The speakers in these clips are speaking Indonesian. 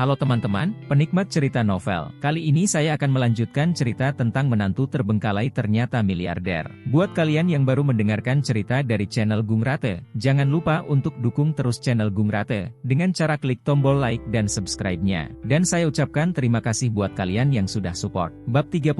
Halo teman-teman, penikmat cerita novel. Kali ini saya akan melanjutkan cerita tentang menantu terbengkalai ternyata miliarder. Buat kalian yang baru mendengarkan cerita dari channel Gung Rate, jangan lupa untuk dukung terus channel Gung Rate dengan cara klik tombol like dan subscribe-nya. Dan saya ucapkan terima kasih buat kalian yang sudah support. Bab 31,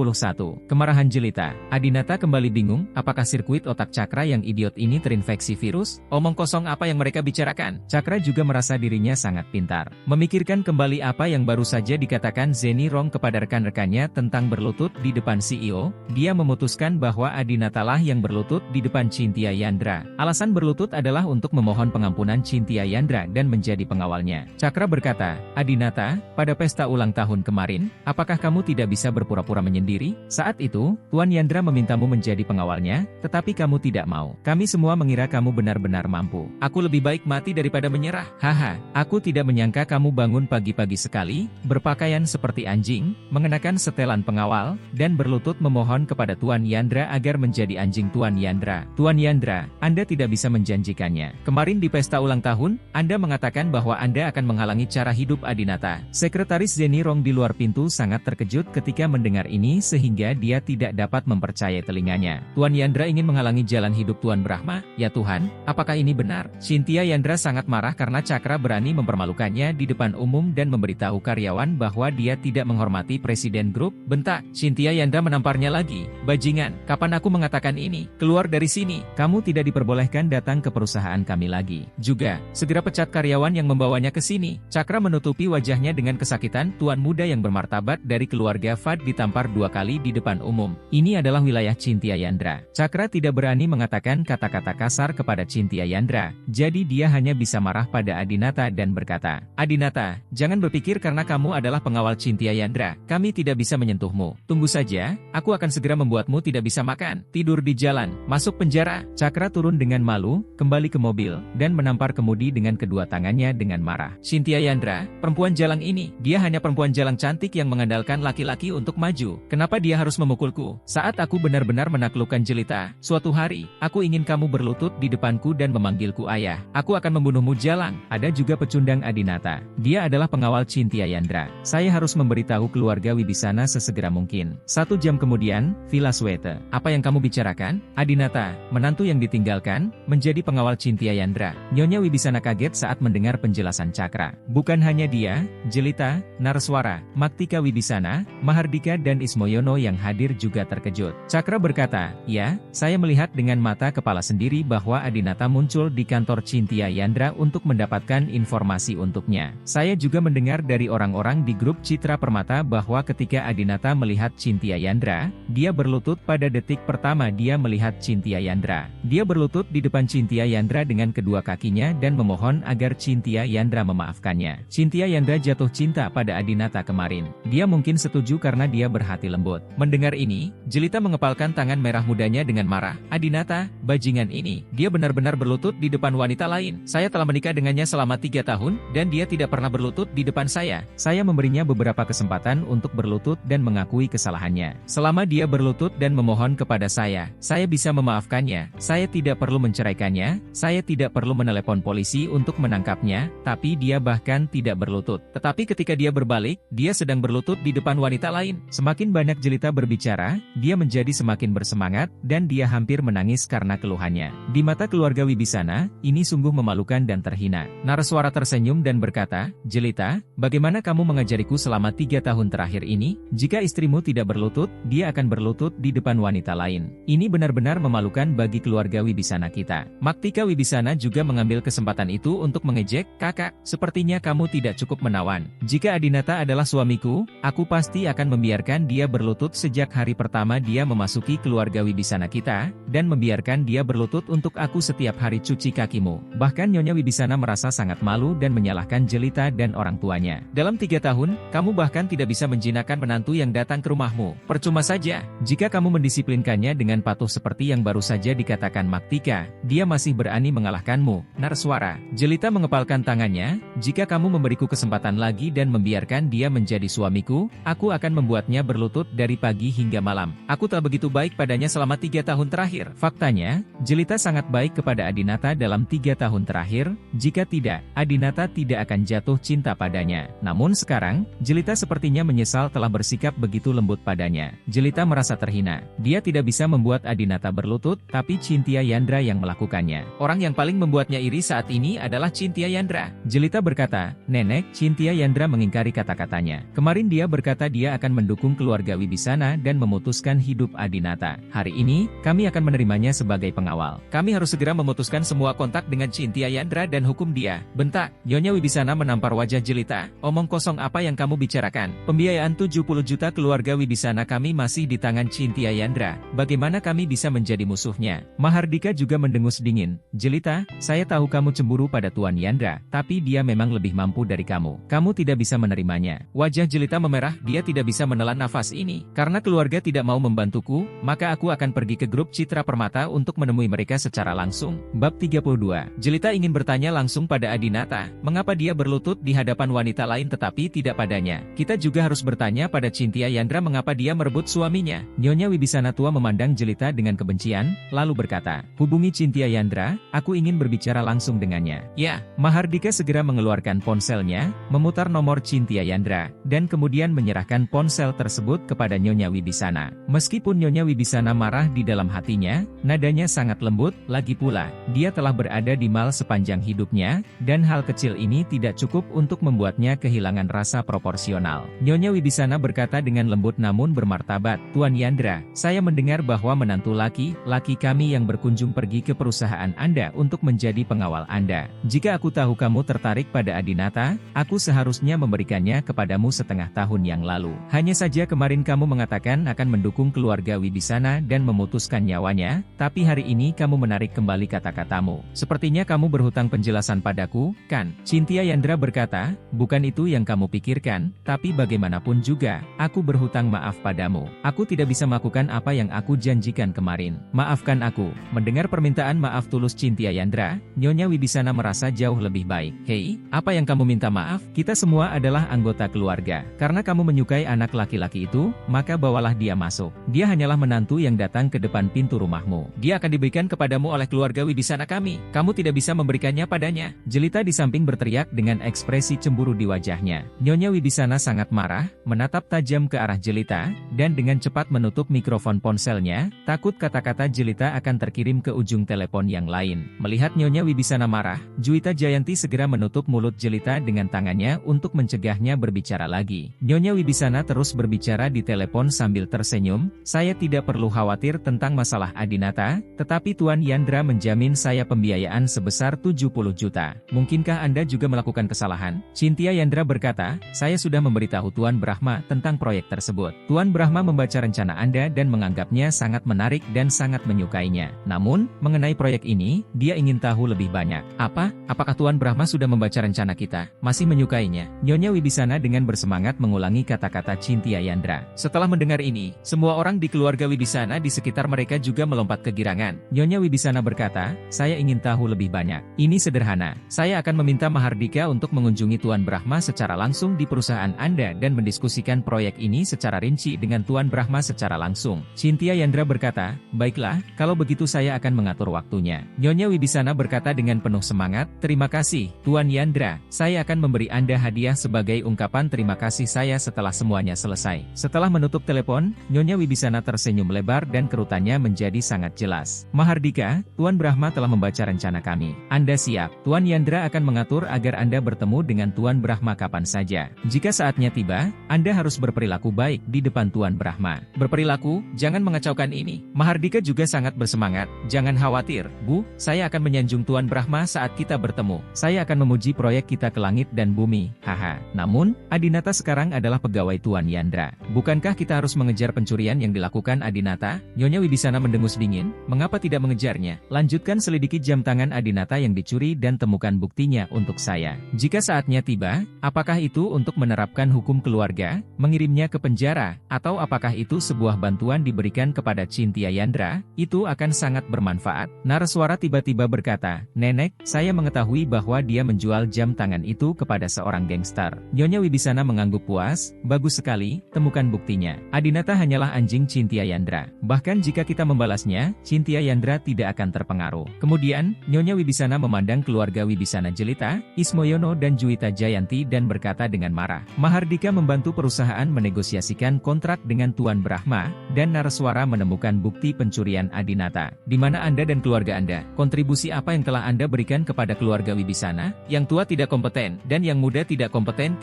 Kemarahan Jelita. Adinata kembali bingung, apakah sirkuit otak Cakra yang idiot ini terinfeksi virus? Omong kosong apa yang mereka bicarakan? Cakra juga merasa dirinya sangat pintar. Memikirkan kembali apa yang baru saja dikatakan Zeni Rong kepada rekan-rekannya tentang berlutut di depan CEO, dia memutuskan bahwa Adinata lah yang berlutut di depan Cynthia Yandra. Alasan berlutut adalah untuk memohon pengampunan Cynthia Yandra dan menjadi pengawalnya. Cakra berkata, Adinata, pada pesta ulang tahun kemarin, apakah kamu tidak bisa berpura-pura menyendiri? Saat itu, Tuan Yandra memintamu menjadi pengawalnya, tetapi kamu tidak mau. Kami semua mengira kamu benar-benar mampu. Aku lebih baik mati daripada menyerah. Haha, aku tidak menyangka kamu bangun pagi-pagi sekali, berpakaian seperti anjing, mengenakan setelan pengawal, dan berlutut memohon kepada Tuan Yandra agar menjadi anjing Tuan Yandra. Tuan Yandra, Anda tidak bisa menjanjikannya. Kemarin di pesta ulang tahun, Anda mengatakan bahwa Anda akan menghalangi cara hidup Adinata. Sekretaris Zeni Rong di luar pintu sangat terkejut ketika mendengar ini sehingga dia tidak dapat mempercayai telinganya. Tuan Yandra ingin menghalangi jalan hidup Tuan Brahma? Ya Tuhan, apakah ini benar? Cynthia Yandra sangat marah karena Cakra berani mempermalukannya di depan umum dan memberitahu karyawan bahwa dia tidak menghormati presiden grup. Bentak, Cynthia Yandra menamparnya lagi. Bajingan, kapan aku mengatakan ini? Keluar dari sini, kamu tidak diperbolehkan datang ke perusahaan kami lagi. Juga, segera pecat karyawan yang membawanya ke sini. Cakra menutupi wajahnya dengan kesakitan. Tuan muda yang bermartabat dari keluarga Fad ditampar 2 kali di depan umum. Ini adalah wilayah Cynthia Yandra. Cakra tidak berani mengatakan kata-kata kasar kepada Cynthia Yandra, jadi dia hanya bisa marah pada Adinata dan berkata, Adinata, jangan berpikir karena kamu adalah pengawal Cynthia Yandra, kami tidak bisa menyentuhmu. Tunggu saja, aku akan segera membuatmu tidak bisa makan, tidur di jalan, masuk penjara. Cakra turun dengan malu, kembali ke mobil, dan menampar kemudi dengan kedua tangannya dengan marah. Cynthia Yandra, perempuan jalang ini, dia hanya perempuan jalang cantik yang mengandalkan laki-laki untuk maju. Kenapa dia harus memukulku? Saat aku benar-benar menaklukkan Jelita, suatu hari, aku ingin kamu berlutut di depanku dan memanggilku ayah. Aku akan membunuhmu jalang. Ada juga pecundang Adinata. Dia adalah pengawal Cynthia Yandra. Saya harus memberitahu keluarga Wibisana sesegera mungkin. 1 jam kemudian, Villa Swete. Apa yang kamu bicarakan? Adinata, menantu yang ditinggalkan, menjadi pengawal Cynthia Yandra. Nyonya Wibisana kaget saat mendengar penjelasan Cakra. Bukan hanya dia, Jelita, Narswara, Maktika Wibisana, Mahardika dan Ismoyono yang hadir juga terkejut. Cakra berkata, ya, saya melihat dengan mata kepala sendiri bahwa Adinata muncul di kantor Cynthia Yandra untuk mendapatkan informasi untuknya. Saya juga mendengar dari orang-orang di grup Citra Permata bahwa ketika Adinata melihat Cynthia Yandra, dia berlutut pada detik pertama dia melihat Cynthia Yandra. Dia berlutut di depan Cynthia Yandra dengan kedua kakinya dan memohon agar Cynthia Yandra memaafkannya. Cynthia Yandra jatuh cinta pada Adinata kemarin. Dia mungkin setuju karena dia berhati lembut. Mendengar ini, Jelita mengepalkan tangan merah mudanya dengan marah. Adinata, bajingan ini, dia benar-benar berlutut di depan wanita lain. Saya telah menikah dengannya selama 3 tahun, dan dia tidak pernah berlutut di depan saya. Saya memberinya beberapa kesempatan untuk berlutut dan mengakui kesalahannya. Selama dia berlutut dan memohon kepada saya bisa memaafkannya. Saya tidak perlu menceraikannya, saya tidak perlu menelepon polisi untuk menangkapnya, tapi dia bahkan tidak berlutut. Tetapi ketika dia berbalik, dia sedang berlutut di depan wanita lain. Semakin banyak Jelita berbicara, dia menjadi semakin bersemangat, dan dia hampir menangis karena keluhannya. Di mata keluarga Wibisana, ini sungguh memalukan dan terhina. Narswara tersenyum dan berkata, Jelita, bagaimana kamu mengajariku selama 3 tahun terakhir ini? Jika istrimu tidak berlutut, dia akan berlutut di depan wanita lain. Ini benar-benar memalukan bagi keluarga Wibisana kita. Maktika Wibisana juga mengambil kesempatan itu untuk mengejek, kakak, sepertinya kamu tidak cukup menawan. Jika Adinata adalah suamiku, aku pasti akan membiarkan dia berlutut sejak hari pertama dia memasuki keluarga Wibisana kita, dan membiarkan dia berlutut untuk aku setiap hari cuci kakimu. Bahkan Nyonya Wibisana merasa sangat malu dan menyalahkan Jelita dan orang tuanya. Dalam 3 tahun, kamu bahkan tidak bisa menjinakkan menantu yang datang ke rumahmu. Percuma saja, jika kamu mendisiplinkannya dengan patuh seperti yang baru saja dikatakan Maktika, dia masih berani mengalahkanmu. Narswara, Jelita mengepalkan tangannya, jika kamu memberiku kesempatan lagi dan membiarkan dia menjadi suamiku, aku akan membuatnya berlutut dari pagi hingga malam. Aku tak begitu baik padanya selama 3 tahun terakhir. Faktanya, Jelita sangat baik kepada Adinata dalam 3 tahun terakhir, jika tidak, Adinata tidak akan jatuh cinta padanya. padanya. Namun sekarang, Jelita sepertinya menyesal telah bersikap begitu lembut padanya. Jelita merasa terhina. Dia tidak bisa membuat Adinata berlutut, tapi Cynthia Yandra yang melakukannya. Orang yang paling membuatnya iri saat ini adalah Cynthia Yandra. Jelita berkata, "Nenek," Cynthia Yandra mengingkari kata-katanya. Kemarin dia berkata dia akan mendukung keluarga Wibisana dan memutuskan hidup Adinata. Hari ini, kami akan menerimanya sebagai pengawal. Kami harus segera memutuskan semua kontak dengan Cynthia Yandra dan hukum dia. Bentak, Nyonya Wibisana menampar wajah Jelita. "Omong kosong apa yang kamu bicarakan? Pembiayaan 70 juta keluarga Wibisana kami masih di tangan Cynthia Yandra. Bagaimana kami bisa menjadi musuhnya?" Mahardika juga mendengus dingin. "Jelita, saya tahu kamu cemburu pada Tuan Yandra, tapi dia memang lebih mampu dari kamu. Kamu tidak bisa menerimanya." Wajah Jelita memerah, dia tidak bisa menelan nafas ini. "Karena keluarga tidak mau membantuku, maka aku akan pergi ke grup Citra Permata untuk menemui mereka secara langsung." Bab 32. Jelita ingin bertanya langsung pada Adinata, mengapa dia berlutut di hadapan wanita lain tetapi tidak padanya. Kita juga harus bertanya pada Cynthia Yandra mengapa dia merebut suaminya. Nyonya Wibisana tua memandang Jelita dengan kebencian, lalu berkata, "Hubungi Cynthia Yandra, aku ingin berbicara langsung dengannya." "Ya." Mahardika segera mengeluarkan ponselnya, memutar nomor Cynthia Yandra, dan kemudian menyerahkan ponsel tersebut kepada Nyonya Wibisana. Meskipun Nyonya Wibisana marah di dalam hatinya, nadanya sangat lembut, lagi pula, dia telah berada di mal sepanjang hidupnya, dan hal kecil ini tidak cukup untuk membuatnya kehilangan rasa proporsional. Nyonya Wibisana berkata dengan lembut namun bermartabat, "Tuan Yandra, saya mendengar bahwa menantu laki kami yang berkunjung pergi ke perusahaan Anda untuk menjadi pengawal Anda. Jika aku tahu kamu tertarik pada Adinata, aku seharusnya memberikannya kepadamu setengah tahun yang lalu. Hanya saja kemarin kamu mengatakan akan mendukung keluarga Wibisana dan memutuskan nyawanya, tapi hari ini kamu menarik kembali kata-katamu. Sepertinya kamu berhutang penjelasan padaku, kan?" Cynthia Yandra berkata, "Bukan itu yang kamu pikirkan, tapi bagaimanapun juga, aku berhutang maaf padamu. Aku tidak bisa melakukan apa yang aku janjikan kemarin. Maafkan aku." Mendengar permintaan maaf tulus Cynthia Yandra, Nyonya Wibisana merasa jauh lebih baik. "Hei, apa yang kamu minta maaf? Kita semua adalah anggota keluarga. Karena kamu menyukai anak laki-laki itu, maka bawalah dia masuk. Dia hanyalah menantu yang datang ke depan pintu rumahmu. Dia akan diberikan kepadamu oleh keluarga Wibisana kami. Kamu tidak bisa memberikannya padanya." Jelita di samping berteriak dengan ekspresi cemburu di wajahnya. Nyonya Wibisana sangat marah, menatap tajam ke arah Jelita, dan dengan cepat menutup mikrofon ponselnya, takut kata-kata Jelita akan terkirim ke ujung telepon yang lain. Melihat Nyonya Wibisana marah, Juwita Jayanti segera menutup mulut Jelita dengan tangannya untuk mencegahnya berbicara lagi. Nyonya Wibisana terus berbicara di telepon sambil tersenyum, "Saya tidak perlu khawatir tentang masalah Adinata, tetapi Tuan Yandra menjamin saya pembiayaan sebesar 70 juta. Mungkinkah Anda juga melakukan kesalahan?" Cynthia Yandra berkata, "Saya sudah memberitahu Tuan Brahma tentang proyek tersebut. Tuan Brahma membaca rencana Anda dan menganggapnya sangat menarik dan sangat menyukainya. Namun, mengenai proyek ini, dia ingin tahu lebih banyak." "Apa? Apakah Tuan Brahma sudah membaca rencana kita? Masih menyukainya?" Nyonya Wibisana dengan bersemangat mengulangi kata-kata Cynthia Yandra. Setelah mendengar ini, semua orang di keluarga Wibisana di sekitar mereka juga melompat kegirangan. Nyonya Wibisana berkata, "Saya ingin tahu lebih banyak. Ini sederhana. Saya akan meminta Mahardika untuk mengunjungi Tuan Brahma secara langsung di perusahaan Anda dan mendiskusikan proyek ini secara rinci dengan Tuan Brahma secara langsung." Cynthia Yandra berkata, "Baiklah, kalau begitu saya akan mengatur waktunya." Nyonya Wibisana berkata dengan penuh semangat, "Terima kasih, Tuan Yandra. Saya akan memberi Anda hadiah sebagai ungkapan terima kasih saya setelah semuanya selesai." Setelah menutup telepon, Nyonya Wibisana tersenyum lebar dan kerutannya menjadi sangat jelas. "Mahardika, Tuan Brahma telah membaca rencana kami. Anda siap. Tuan Yandra akan mengatur agar Anda bertemu dengan Tuan Brahma kapan saja. Jika saatnya tiba, Anda harus berperilaku baik di depan Tuan Brahma." "Berperilaku? Jangan mengacaukan ini." Mahardika juga sangat bersemangat. "Jangan khawatir, Bu, saya akan menyanjung Tuan Brahma saat kita bertemu. Saya akan memuji proyek kita ke langit dan bumi, haha. Namun, Adinata sekarang adalah pegawai Tuan Yandra. Bukankah kita harus mengejar pencurian yang dilakukan Adinata?" Nyonya Wibisana mendengus dingin, "Mengapa tidak mengejarnya? Lanjutkan selidiki jam tangan Adinata yang dicuri dan temukan buktinya untuk saya. Jika saatnya tiba, apakah itu untuk menerapkan hukum keluarga, mengirimnya ke penjara, atau apakah itu sebuah bantuan diberikan kepada Cynthia Yandra? Itu akan sangat bermanfaat." Naraswara tiba-tiba berkata, "Nenek, saya mengetahui bahwa dia menjual jam tangan itu kepada seorang gangster." Nyonya Wibisana mengangguk puas, bagus sekali, temukan buktinya. Adinata hanyalah anjing Cynthia Yandra. Bahkan jika kita membalasnya, Cynthia Yandra tidak akan terpengaruh. Kemudian, Nyonya Wibisana memandang keluarga Wibisana Jelita, Ismoyono dan Juwita Jayanti dan berkata dengan marah. Mahardika membantu perusahaan menegosiasikan kontrak dengan Tuan Brahma, dan Nareswara menemukan bukti pencurian Adinata. Di mana Anda dan keluarga Anda? Kontribusi apa yang telah Anda berikan kepada keluarga Wibisana? Yang tua tidak kompeten, dan yang muda tidak kompeten.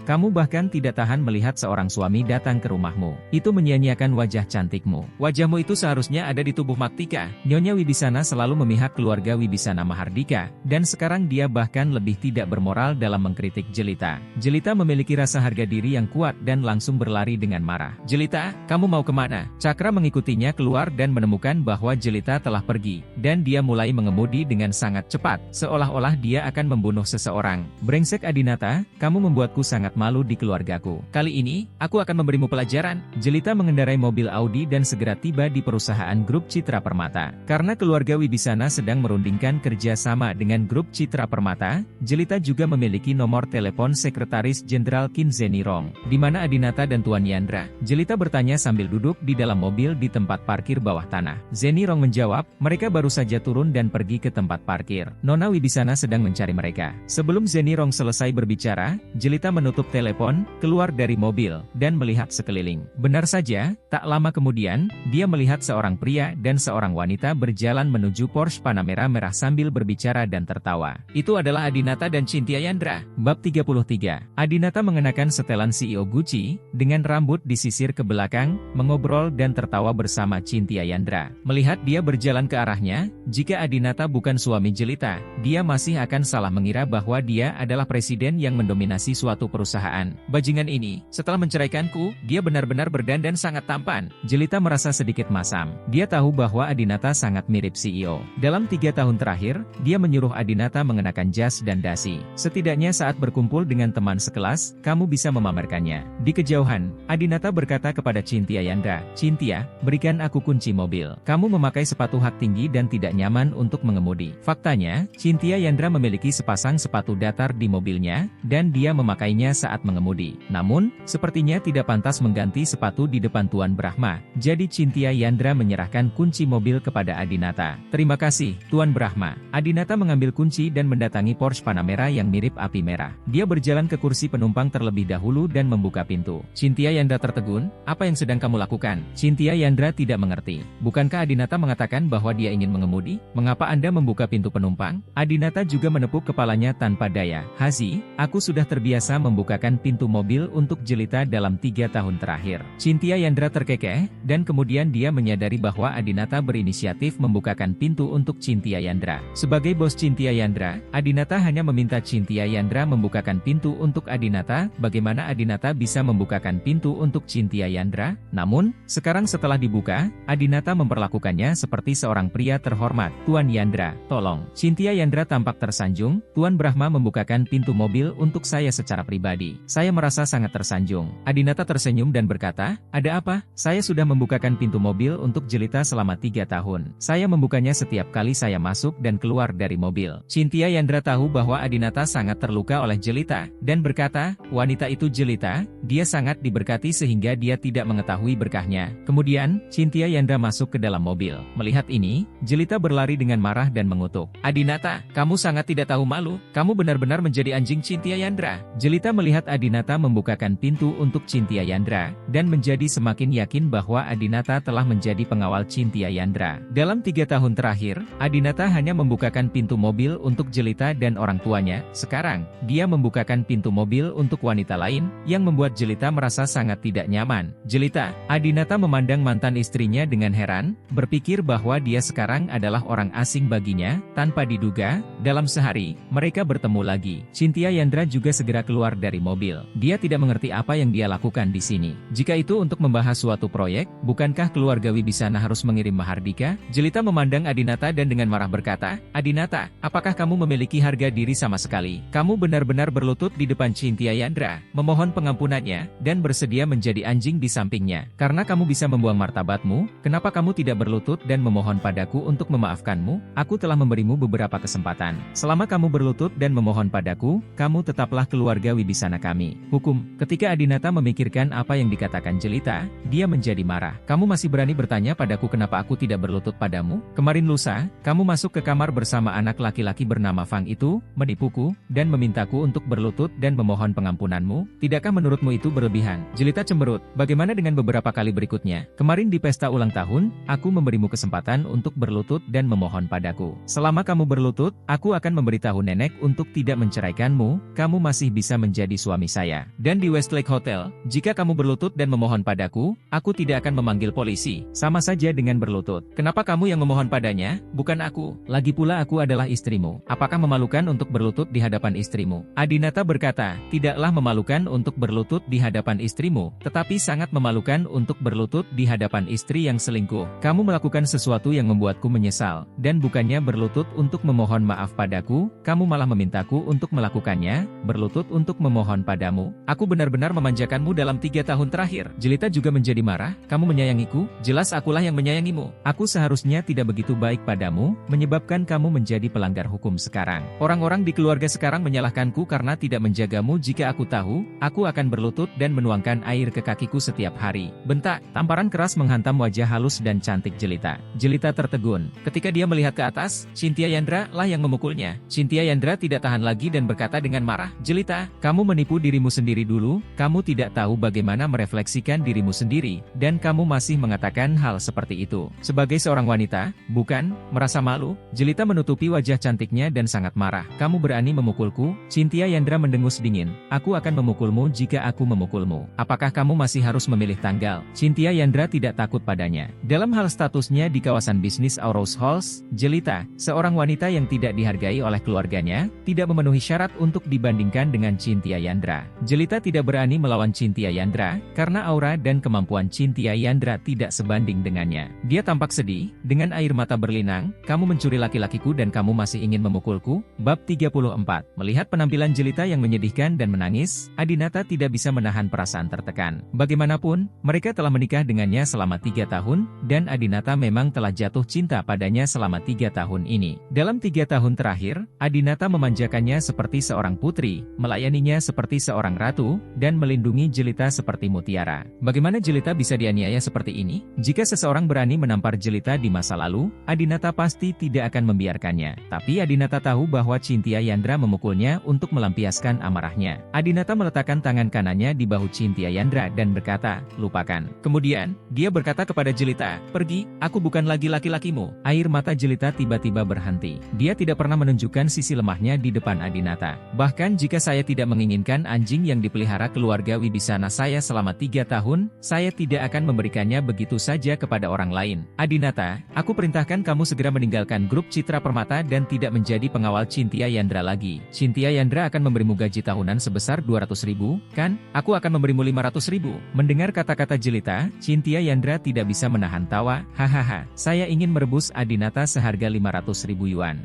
Kamu bahkan tidak tahan melihat seorang suami datang ke rumahmu. Itu menyia-nyiakan wajah cantikmu. Wajahmu itu seharusnya ada di tubuh Maktika. Nyonya Wibisana selalu memihak keluarga Wibisana Mahardika, dan sekarang dia bahkan lebih tidak bermoral dalam mengkritik Jelita. Jelita memiliki rasa harga diri yang kuat dan langsung berlari dengan marah. Jelita, kamu mau kemana? Cakra mengikutinya keluar dan menemukan bahwa Jelita telah pergi, dan dia mulai mengemudi dengan sangat cepat, seolah-olah dia akan membunuh seseorang. Brengsek Adinata, kamu membuatku sangat malu di keluargaku. Kali ini, aku akan memberimu pelajaran. Jelita mengendarai mobil Audi dan segera tiba di perusahaan grup Citra Permata. Karena keluarga Wibisana sedang merundingkan kerja sama dengan grup Citra Permata, Jelita juga memiliki nomor telepon Sekretaris Jenderal Qin Zenirong. Di mana Adinata dan Tuan Yandra? Jelita bertanya sambil duduk di dalam mobil di tempat parkir bawah tanah. Zenirong menjawab, mereka baru saja turun dan pergi ke tempat parkir. Nona Wibisana sedang mencari mereka. Sebelum Zenirong selesai berbicara, Jelita menutup telepon, keluar dari mobil, dan melihat sekeliling. Benar saja, tak lama kemudian, dia melihat seorang pria dan seorang wanita berjalan menuju Porsche Panamera merah sambil berbicara dan tertawa. Itu adalah Adinata dan Cynthia Yandra. Bab 33. Adinata mengenakan setelan CEO Gucci, dengan rambut disisir ke belakang, mengobrol dan tertawa bersama Cynthia Yandra. Melihat dia berjalan ke arahnya, jika Adinata bukan suami Jelita, dia masih akan salah mengira bahwa dia adalah presiden yang mendominasi suatu perusahaan. Bajingan ini, setelah menceraikanku, dia benar-benar berdandan sangat tampan. Jelita merasa sedikit masam. Dia tahu bahwa Adinata sangat mirip CEO. Dalam 3 tahun terakhir, dia menyuruh Adinata mengenakan jas dan dasi. Setidaknya saat berkumpul dengan teman sekelas, kamu bisa memamerkannya. Di kejauhan, Adinata berkata kepada Cynthia Yandra, Cynthia, berikan aku kunci mobil. Kamu memakai sepatu hak tinggi dan tidak nyaman untuk mengemudi. Faktanya, Cynthia Yandra memiliki sepasang sepatu datar di mobilnya, dan dia memakainya saat mengemudi. Namun, sepertinya tidak pantas mengganti sepatu di depan Tuan Brahma. Jadi Cynthia Yandra menyerahkan kunci mobil kepada Adinata. Terima kasih, Tuan Brahma. Adinata mengambil kunci dan mendatangi Porsche Panamera yang mirip api merah. Dia berjalan ke kursi penumpang terlebih dahulu dan membuka pintu. Cynthia Yandra tertegun, apa yang sedang kamu lakukan? Cynthia Yandra tidak mengerti. Bukankah Adinata mengatakan bahwa dia ingin mengemudi? Mengapa Anda membuka pintu penumpang? Adinata juga menepuk kepalanya tanpa daya. Hazi, aku sudah terbiasa membukakan pintu mobil untuk Jelita dalam 3 tahun terakhir. Cynthia Yandra terkekeh, dan kemudian dia menyadari bahwa Adinata berinisiatif membukakan pintu untuk Cynthia Yandra. Sebagai bos Cynthia Yandra, Adinata hanya meminta Cynthia Yandra membukakan pintu untuk Adinata. Bagaimana Adinata bisa membukakan pintu untuk Cynthia Yandra? Namun, sekarang setelah dibuka, Adinata memperlakukannya seperti seorang pria terhormat. Tuan Yandra, tolong. Cynthia Yandra tampak tersanjung. Tuan Brahma membukakan pintu mobil untuk saya secara pribadi. Saya merasa sangat tersanjung. Adinata tersenyum dan berkata, ada apa? Saya sudah membukakan pintu mobil untuk Jelita selama 3 tahun. Saya membukanya setiap kali saya masuk dan keluar dari mobil. Cynthia Yandra tahu bahwa Adinata sangat terluka oleh Jelita, dan berkata, wanita itu Jelita, dia sangat diberkati sehingga dia tidak mengetahui berkahnya. Kemudian, Cynthia Yandra masuk ke dalam mobil. Melihat ini, Jelita berlari dengan marah dan mengutuk. Adinata, kamu sangat tidak tahu malu. Kamu benar-benar menjadi anjing Cynthia Yandra. Jelita melihat Adinata membukakan pintu untuk Cynthia Yandra, dan menjadi semakin yakin bahwa Adinata telah menjadi pengawal Cynthia Yandra. Dalam 3 tahun terakhir, Adinata hanya membukakan pintu mobil untuk Jelita dan orang tuanya. Sekarang, dia membukakan pintu mobil untuk wanita lain, yang membuat Jelita merasa sangat tidak nyaman. Jelita, Adinata memandang mantan istrinya dengan heran, berpikir bahwa dia sekarang adalah orang asing baginya. Tanpa diduga, dalam sehari, mereka bertemu lagi. Cynthia Yandra juga segera keluar dari mobil. Dia tidak mengerti apa yang dia lakukan di sini. Jika itu untuk membahas suatu proyek, bukankah keluarga Wibisana harus mengirim Mahardika? Jelita memandang Adinata dan dengan marah berkata, Adinata, apakah kamu memiliki harga diri sama sekali? Kamu benar-benar berlutut di depan Cynthia Yandra, memohon pengampunannya, dan bersedia menjadi anjing di sampingnya. Karena kamu bisa membuang martabatmu, kenapa kamu tidak berlutut dan memohon padaku untuk memaafkanmu? Aku telah memberimu beberapa kesempatan. Selama kamu berlutut dan memohon padaku, kamu tetaplah keluarga Wibisana. Wibisana kami. Hukum, ketika Adinata memikirkan apa yang dikatakan Jelita, dia menjadi marah. Kamu masih berani bertanya padaku kenapa aku tidak berlutut padamu? Kemarin lusa, kamu masuk ke kamar bersama anak laki-laki bernama Fang itu, menipuku, dan memintaku untuk berlutut dan memohon pengampunanmu. Tidakkah menurutmu itu berlebihan? Jelita cemberut. Bagaimana dengan beberapa kali berikutnya? Kemarin di pesta ulang tahun, aku memberimu kesempatan untuk berlutut dan memohon padaku. Selama kamu berlutut, aku akan memberitahu nenek untuk tidak menceraikanmu, kamu masih bisa menjadi suami saya. Dan di Westlake Hotel, jika kamu berlutut dan memohon padaku, aku tidak akan memanggil polisi. Sama saja dengan berlutut. Kenapa kamu yang memohon padanya, bukan aku? Lagi pula aku adalah istrimu. Apakah memalukan untuk berlutut di hadapan istrimu? Adinata berkata, tidaklah memalukan untuk berlutut di hadapan istrimu, tetapi sangat memalukan untuk berlutut di hadapan istri yang selingkuh. Kamu melakukan sesuatu yang membuatku menyesal, dan bukannya berlutut untuk memohon maaf padaku, kamu malah memintaku untuk melakukannya, berlutut untuk memohon padamu. Aku benar-benar memanjakanmu dalam 3 tahun terakhir. Jelita juga menjadi marah, kamu menyayangiku, jelas akulah yang menyayangimu. Aku seharusnya tidak begitu baik padamu, menyebabkan kamu menjadi pelanggar hukum sekarang. Orang-orang di keluarga sekarang menyalahkanku karena tidak menjagamu. Jika aku tahu, aku akan berlutut dan menuangkan air ke kakiku setiap hari. Bentak, tamparan keras menghantam wajah halus dan cantik Jelita. Jelita tertegun. Ketika dia melihat ke atas, Cynthia Yandra lah yang memukulnya. Cynthia Yandra tidak tahan lagi dan berkata dengan marah, Jelita, kamu menipu dirimu sendiri dulu, kamu tidak tahu bagaimana merefleksikan dirimu sendiri, dan kamu masih mengatakan hal seperti itu. Sebagai seorang wanita, bukan, merasa malu? Jelita menutupi wajah cantiknya dan sangat marah. Kamu berani memukulku? Cynthia Yandra mendengus dingin. Aku akan memukulmu jika aku memukulmu. Apakah kamu masih harus memilih tanggal? Cynthia Yandra tidak takut padanya. Dalam hal statusnya di kawasan bisnis Aurous Halls, Jelita, seorang wanita yang tidak dihargai oleh keluarganya, tidak memenuhi syarat untuk dibandingkan dengan Cynthia Yandra. Jelita tidak berani melawan Cynthia Yandra, karena aura dan kemampuan Cynthia Yandra tidak sebanding dengannya. Dia tampak sedih, dengan air mata berlinang, kamu mencuri laki-lakiku dan kamu masih ingin memukulku? Bab 34. Melihat penampilan Jelita yang menyedihkan dan menangis, Adinata tidak bisa menahan perasaan tertekan. Bagaimanapun, mereka telah menikah dengannya selama 3 tahun, dan Adinata memang telah jatuh cinta padanya selama 3 tahun ini. Dalam 3 tahun terakhir, Adinata memanjakannya seperti seorang putri, melayaninya seperti seorang ratu, dan melindungi Jelita seperti mutiara. Bagaimana Jelita bisa dianiaya seperti ini? Jika seseorang berani menampar Jelita di masa lalu, Adinata pasti tidak akan membiarkannya. Tapi Adinata tahu bahwa Cynthia Yandra memukulnya untuk melampiaskan amarahnya. Adinata meletakkan tangan kanannya di bahu Cynthia Yandra dan berkata, lupakan. Kemudian, dia berkata kepada Jelita, pergi, aku bukan lagi laki-lakimu. Air mata Jelita tiba-tiba berhenti. Dia tidak pernah menunjukkan sisi lemahnya di depan Adinata. Bahkan jika saya tidak menginginkan anjing yang dipelihara keluarga Wibisana saya selama 3 tahun, saya tidak akan memberikannya begitu saja kepada orang lain. Adinata, aku perintahkan kamu segera meninggalkan grup Citra Permata dan tidak menjadi pengawal Cynthia Yandra lagi. Cynthia Yandra akan memberimu gaji tahunan sebesar 200.000, kan? Aku akan memberimu 500.000. Mendengar kata-kata Jelita, Cynthia Yandra tidak bisa menahan tawa. Hahaha, saya ingin merebus Adinata seharga 500.000 yuan.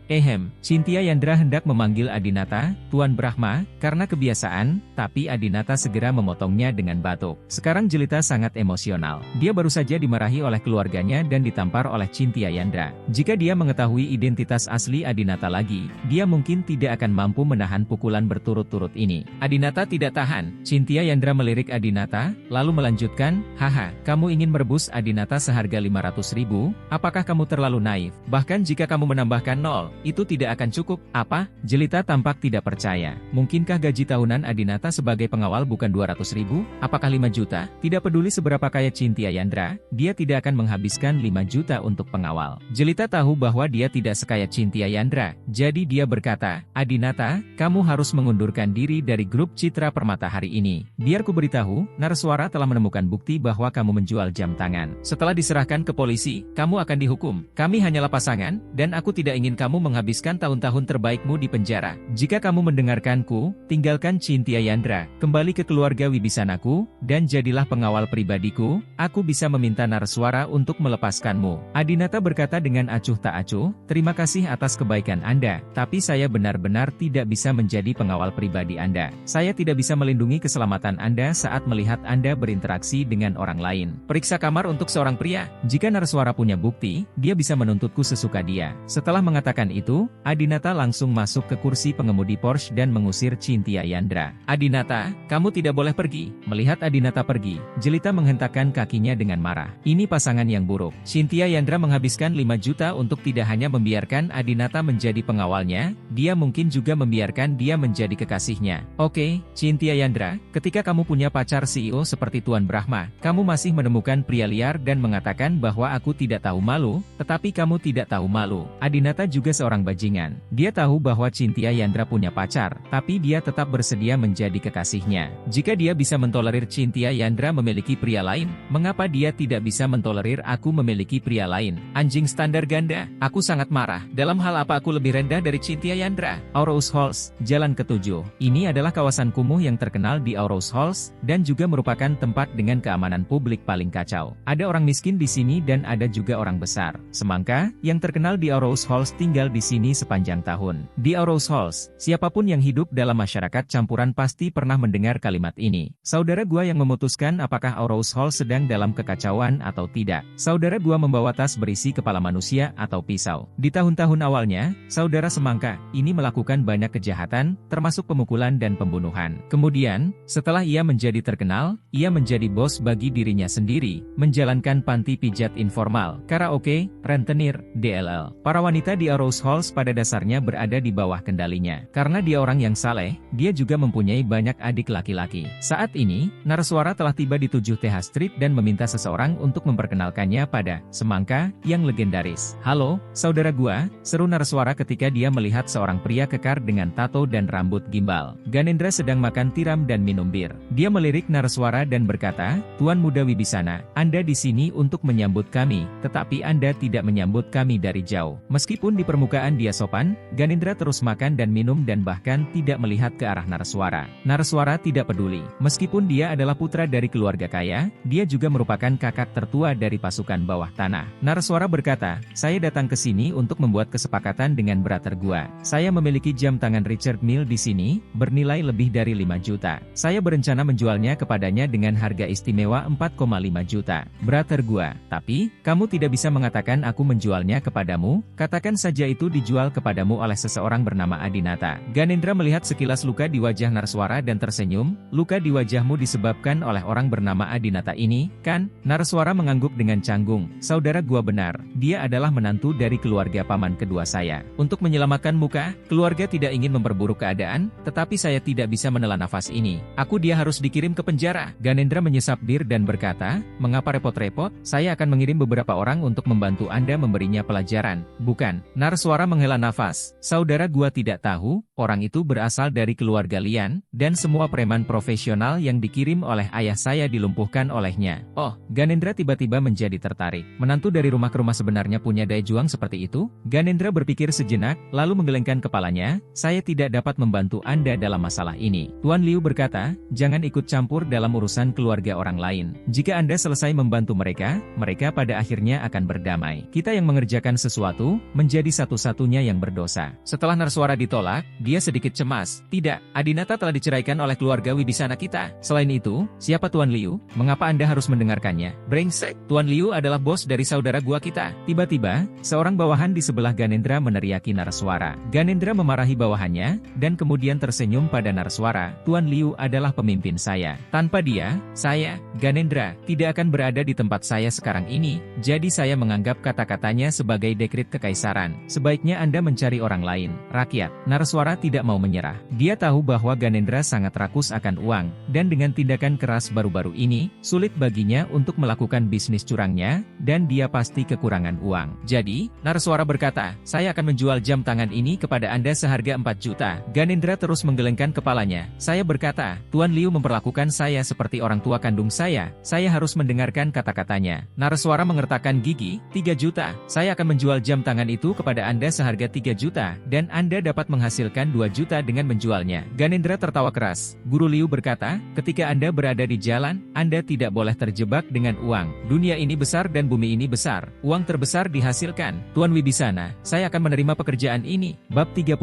Cynthia Yandra hendak memanggil Adinata, Tuan Brahma, karena kebiasaan, tapi Adinata segera memotongnya dengan batuk. Sekarang Jelita sangat emosional. Dia baru saja dimarahi oleh keluarganya dan ditampar oleh Cynthia Yandra. Jika dia mengetahui identitas asli Adinata lagi, dia mungkin tidak akan mampu menahan pukulan berturut-turut ini. Adinata tidak tahan. Cynthia Yandra melirik Adinata, lalu melanjutkan, haha, kamu ingin merebus Adinata seharga 500.000? Apakah kamu terlalu naif? Bahkan jika kamu menambahkan 0, itu tidak akan cukup. Apa? Jelita tampak tidak percaya. Mungkinkah gaji tahunan Adinata sebagai pengawal bukan 200.000? Apakah 5 juta? Tidak peduli seberapa kaya Cynthia Yandra, dia tidak akan menghabiskan 5 juta untuk pengawal. Jelita tahu bahwa dia tidak sekaya Cynthia Yandra, jadi dia berkata, Adinata, kamu harus mengundurkan diri dari grup Citra Permata hari ini. Biar ku beritahu, Narswara telah menemukan bukti bahwa kamu menjual jam tangan. Setelah diserahkan ke polisi, kamu akan dihukum. Kami hanyalah pasangan, dan aku tidak ingin kamu menghabiskan tahun-tahun terbaikmu di penjara. Jika kamu mendengarkanku, tinggalkan Cynthia Yandra, kembali ke keluarga Wibisanaku, dan jadilah pengawal pribadiku. Aku bisa meminta Narswara untuk melepaskanmu. Adinata berkata dengan acuh tak acuh, terima kasih atas kebaikan Anda, tapi saya benar-benar tidak bisa menjadi pengawal pribadi Anda. Saya tidak bisa melindungi keselamatan Anda saat melihat Anda berinteraksi dengan orang lain. Periksa kamar untuk seorang pria. Jika Narswara punya bukti, dia bisa menuntutku sesuka dia. Setelah mengatakan itu, Adinata langsung masuk ke kursi pengemudi Porsche dan mengusir Cynthia Yandra. Yandra. Adinata, kamu tidak boleh pergi. Melihat Adinata pergi, Jelita menghentakkan kakinya dengan marah. Ini pasangan yang buruk. Cynthia Yandra menghabiskan 5 juta untuk tidak hanya membiarkan Adinata menjadi pengawalnya, dia mungkin juga membiarkan dia menjadi kekasihnya. Oke, Cynthia Yandra, ketika kamu punya pacar CEO seperti Tuan Brahma, kamu masih menemukan pria liar dan mengatakan bahwa aku tidak tahu malu, tetapi kamu tidak tahu malu. Adinata juga seorang bajingan. Dia tahu bahwa Cynthia Yandra punya pacar, tapi dia tetap bersedia menjadi kekasihnya. Jika dia bisa mentolerir Cynthia Yandra memiliki pria lain, mengapa dia tidak bisa mentolerir aku memiliki pria lain? Anjing standar ganda, aku sangat marah. Dalam hal apa aku lebih rendah dari Cynthia Yandra? Aurous Halls, Jalan ke-7. Ini adalah kawasan kumuh yang terkenal di Aurous Halls, dan juga merupakan tempat dengan keamanan publik paling kacau. Ada orang miskin di sini dan ada juga orang besar. Semangka, yang terkenal di Aurous Halls tinggal di sini sepanjang tahun. Di Aurous Halls, siapapun yang hidup dalam masyarakat campuran pasti pernah mendengar kalimat ini. Saudara gua yang memutuskan apakah Aurous Halls sedang dalam kekacauan atau tidak. Saudara gua membawa tas berisi kepala manusia atau pisau. Di tahun-tahun awalnya, saudara Semangka ini melakukan banyak kejahatan, termasuk pemukulan dan pembunuhan. Kemudian, setelah ia menjadi terkenal, ia menjadi bos bagi dirinya sendiri, menjalankan panti pijat informal, karaoke, rentenir, DLL. Para wanita di Aurous Halls pada dasarnya berada di bawah kendalinya. Karena dia orang yang saleh, dia juga mempunyai banyak adik laki-laki. Saat ini, naraswara telah tiba di 7TH Street dan meminta seseorang untuk memperkenalkannya pada Semangka yang legendaris. Halo, saudara gua, seru naraswara ketika dia melihat seorang pria kekar dengan tato dan rambut gimbal. Ganendra sedang makan tiram dan minum bir. Dia melirik naraswara dan berkata, Tuan Muda Wibisana, Anda di sini untuk menyambut kami, tetapi Anda tidak menyambut kami dari jauh. Meskipun di permukaan dia sopan, Ganendra terus makan dan minum dan bahkan tidak melihat ke arah naraswara. Naraswara tidak peduli. Meskipun dia adalah putra dari keluarga kaya, dia juga merupakan kakak tertua dari pasukan bawah tanah. Naraswara berkata, saya datang ke sini untuk membuat kesepakatan dengan brother gua. Saya memiliki jam tangan Richard Mille di sini, bernilai lebih dari 5 juta. Saya berencana menjualnya kepadanya dengan harga istimewa 4,5 juta. Brother gua, tapi, kamu tidak bisa mengatakan aku menjualnya kepadamu, katakan saja itu dijual kepadamu oleh seseorang bernama Adinata. Ganendra melihat sekilas luka di wajah naraswara dan tersenyum, luka di wajahmu disebabkan oleh orang bernama Adinata ini, kan? Naraswara mengangguk dengan canggung, saudara gua benar, dia adalah menantu dari keluarga paman kedua saya. Untuk menyelamatkan muka, keluarga tidak ingin memperburuk keadaan, tetapi saya tidak bisa menelan nafas ini. Dia harus dikirim ke penjara. Ganendra menyesap bir dan berkata, mengapa repot-repot? Saya akan mengirim beberapa orang untuk membantu Anda memberinya pelajaran. Bukan. Naraswara menghela nafas. Saudara gua tidak tahu, orang itu berasal dari keluarga Lian, dan semua preman profesional yang dikirim oleh ayah saya dilumpuhkan olehnya. Oh, Ganendra tiba-tiba menjadi tertarik. Menantu dari rumah ke rumah sebenarnya punya daya juang seperti itu? Ganendra berpikir sejenak, lalu menggelengkan kepalanya, saya tidak dapat membantu Anda dalam masalah ini. Tuan Liu berkata, jangan ikut campur dalam urusan keluarga orang lain. Jika Anda selesai membantu mereka, mereka pada akhirnya akan berdamai. Kita yang mengerjakan sesuatu, menjadi satu-satunya yang berdosa. Setelah naraswara ditolak, dia sedikit cemas. Tidak, Adinata telah diceraikan oleh keluarga Wibisana kita. Selain itu, siapa Tuan Liu? Mengapa Anda harus mendengarkannya? Brengsek, Tuan Liu adalah bos dari saudara gua kita. Tiba-tiba, seorang bawahan di sebelah Ganendra meneriaki naraswara. Ganendra memarahi bawahannya, dan kemudian tersenyum pada naraswara. Tuan Liu adalah pemimpin saya. Tanpa dia, saya, Ganendra, tidak akan berada di tempat saya sekarang ini, jadi saya menganggap kata-katanya sebagai dekret kekaisaran. Sebaiknya Anda mencari orang lain. Rakyat, naraswara tidak mau menyerah. Dia tahu bahwa Ganendra sangat rakus akan uang, dan dengan tindakan keras baru-baru ini, sulit baginya untuk melakukan bisnis curangnya, dan dia pasti kekurangan uang. Jadi, naraswara berkata, saya akan menjual jam tangan ini kepada Anda seharga 4 juta. Ganendra terus menggelengkan kepalanya. Saya berkata, Tuan Liu memperlakukan saya seperti orang tua kandung saya harus mendengarkan kata-katanya. Naraswara mengertakkan gigi, 3 juta. Saya akan menjual jam tangan itu kepada Anda seharga 3 juta, dan Anda dapat menghasilkan 2 juta dengan menjualnya. Ganendra tertawa keras. Guru Liu berkata, ketika Anda berada di jalan, Anda tidak boleh terjebak dengan uang. Dunia ini besar dan bumi ini besar. Uang terbesar dihasilkan. Tuan Wibisana, saya akan menerima pekerjaan ini. Bab 35.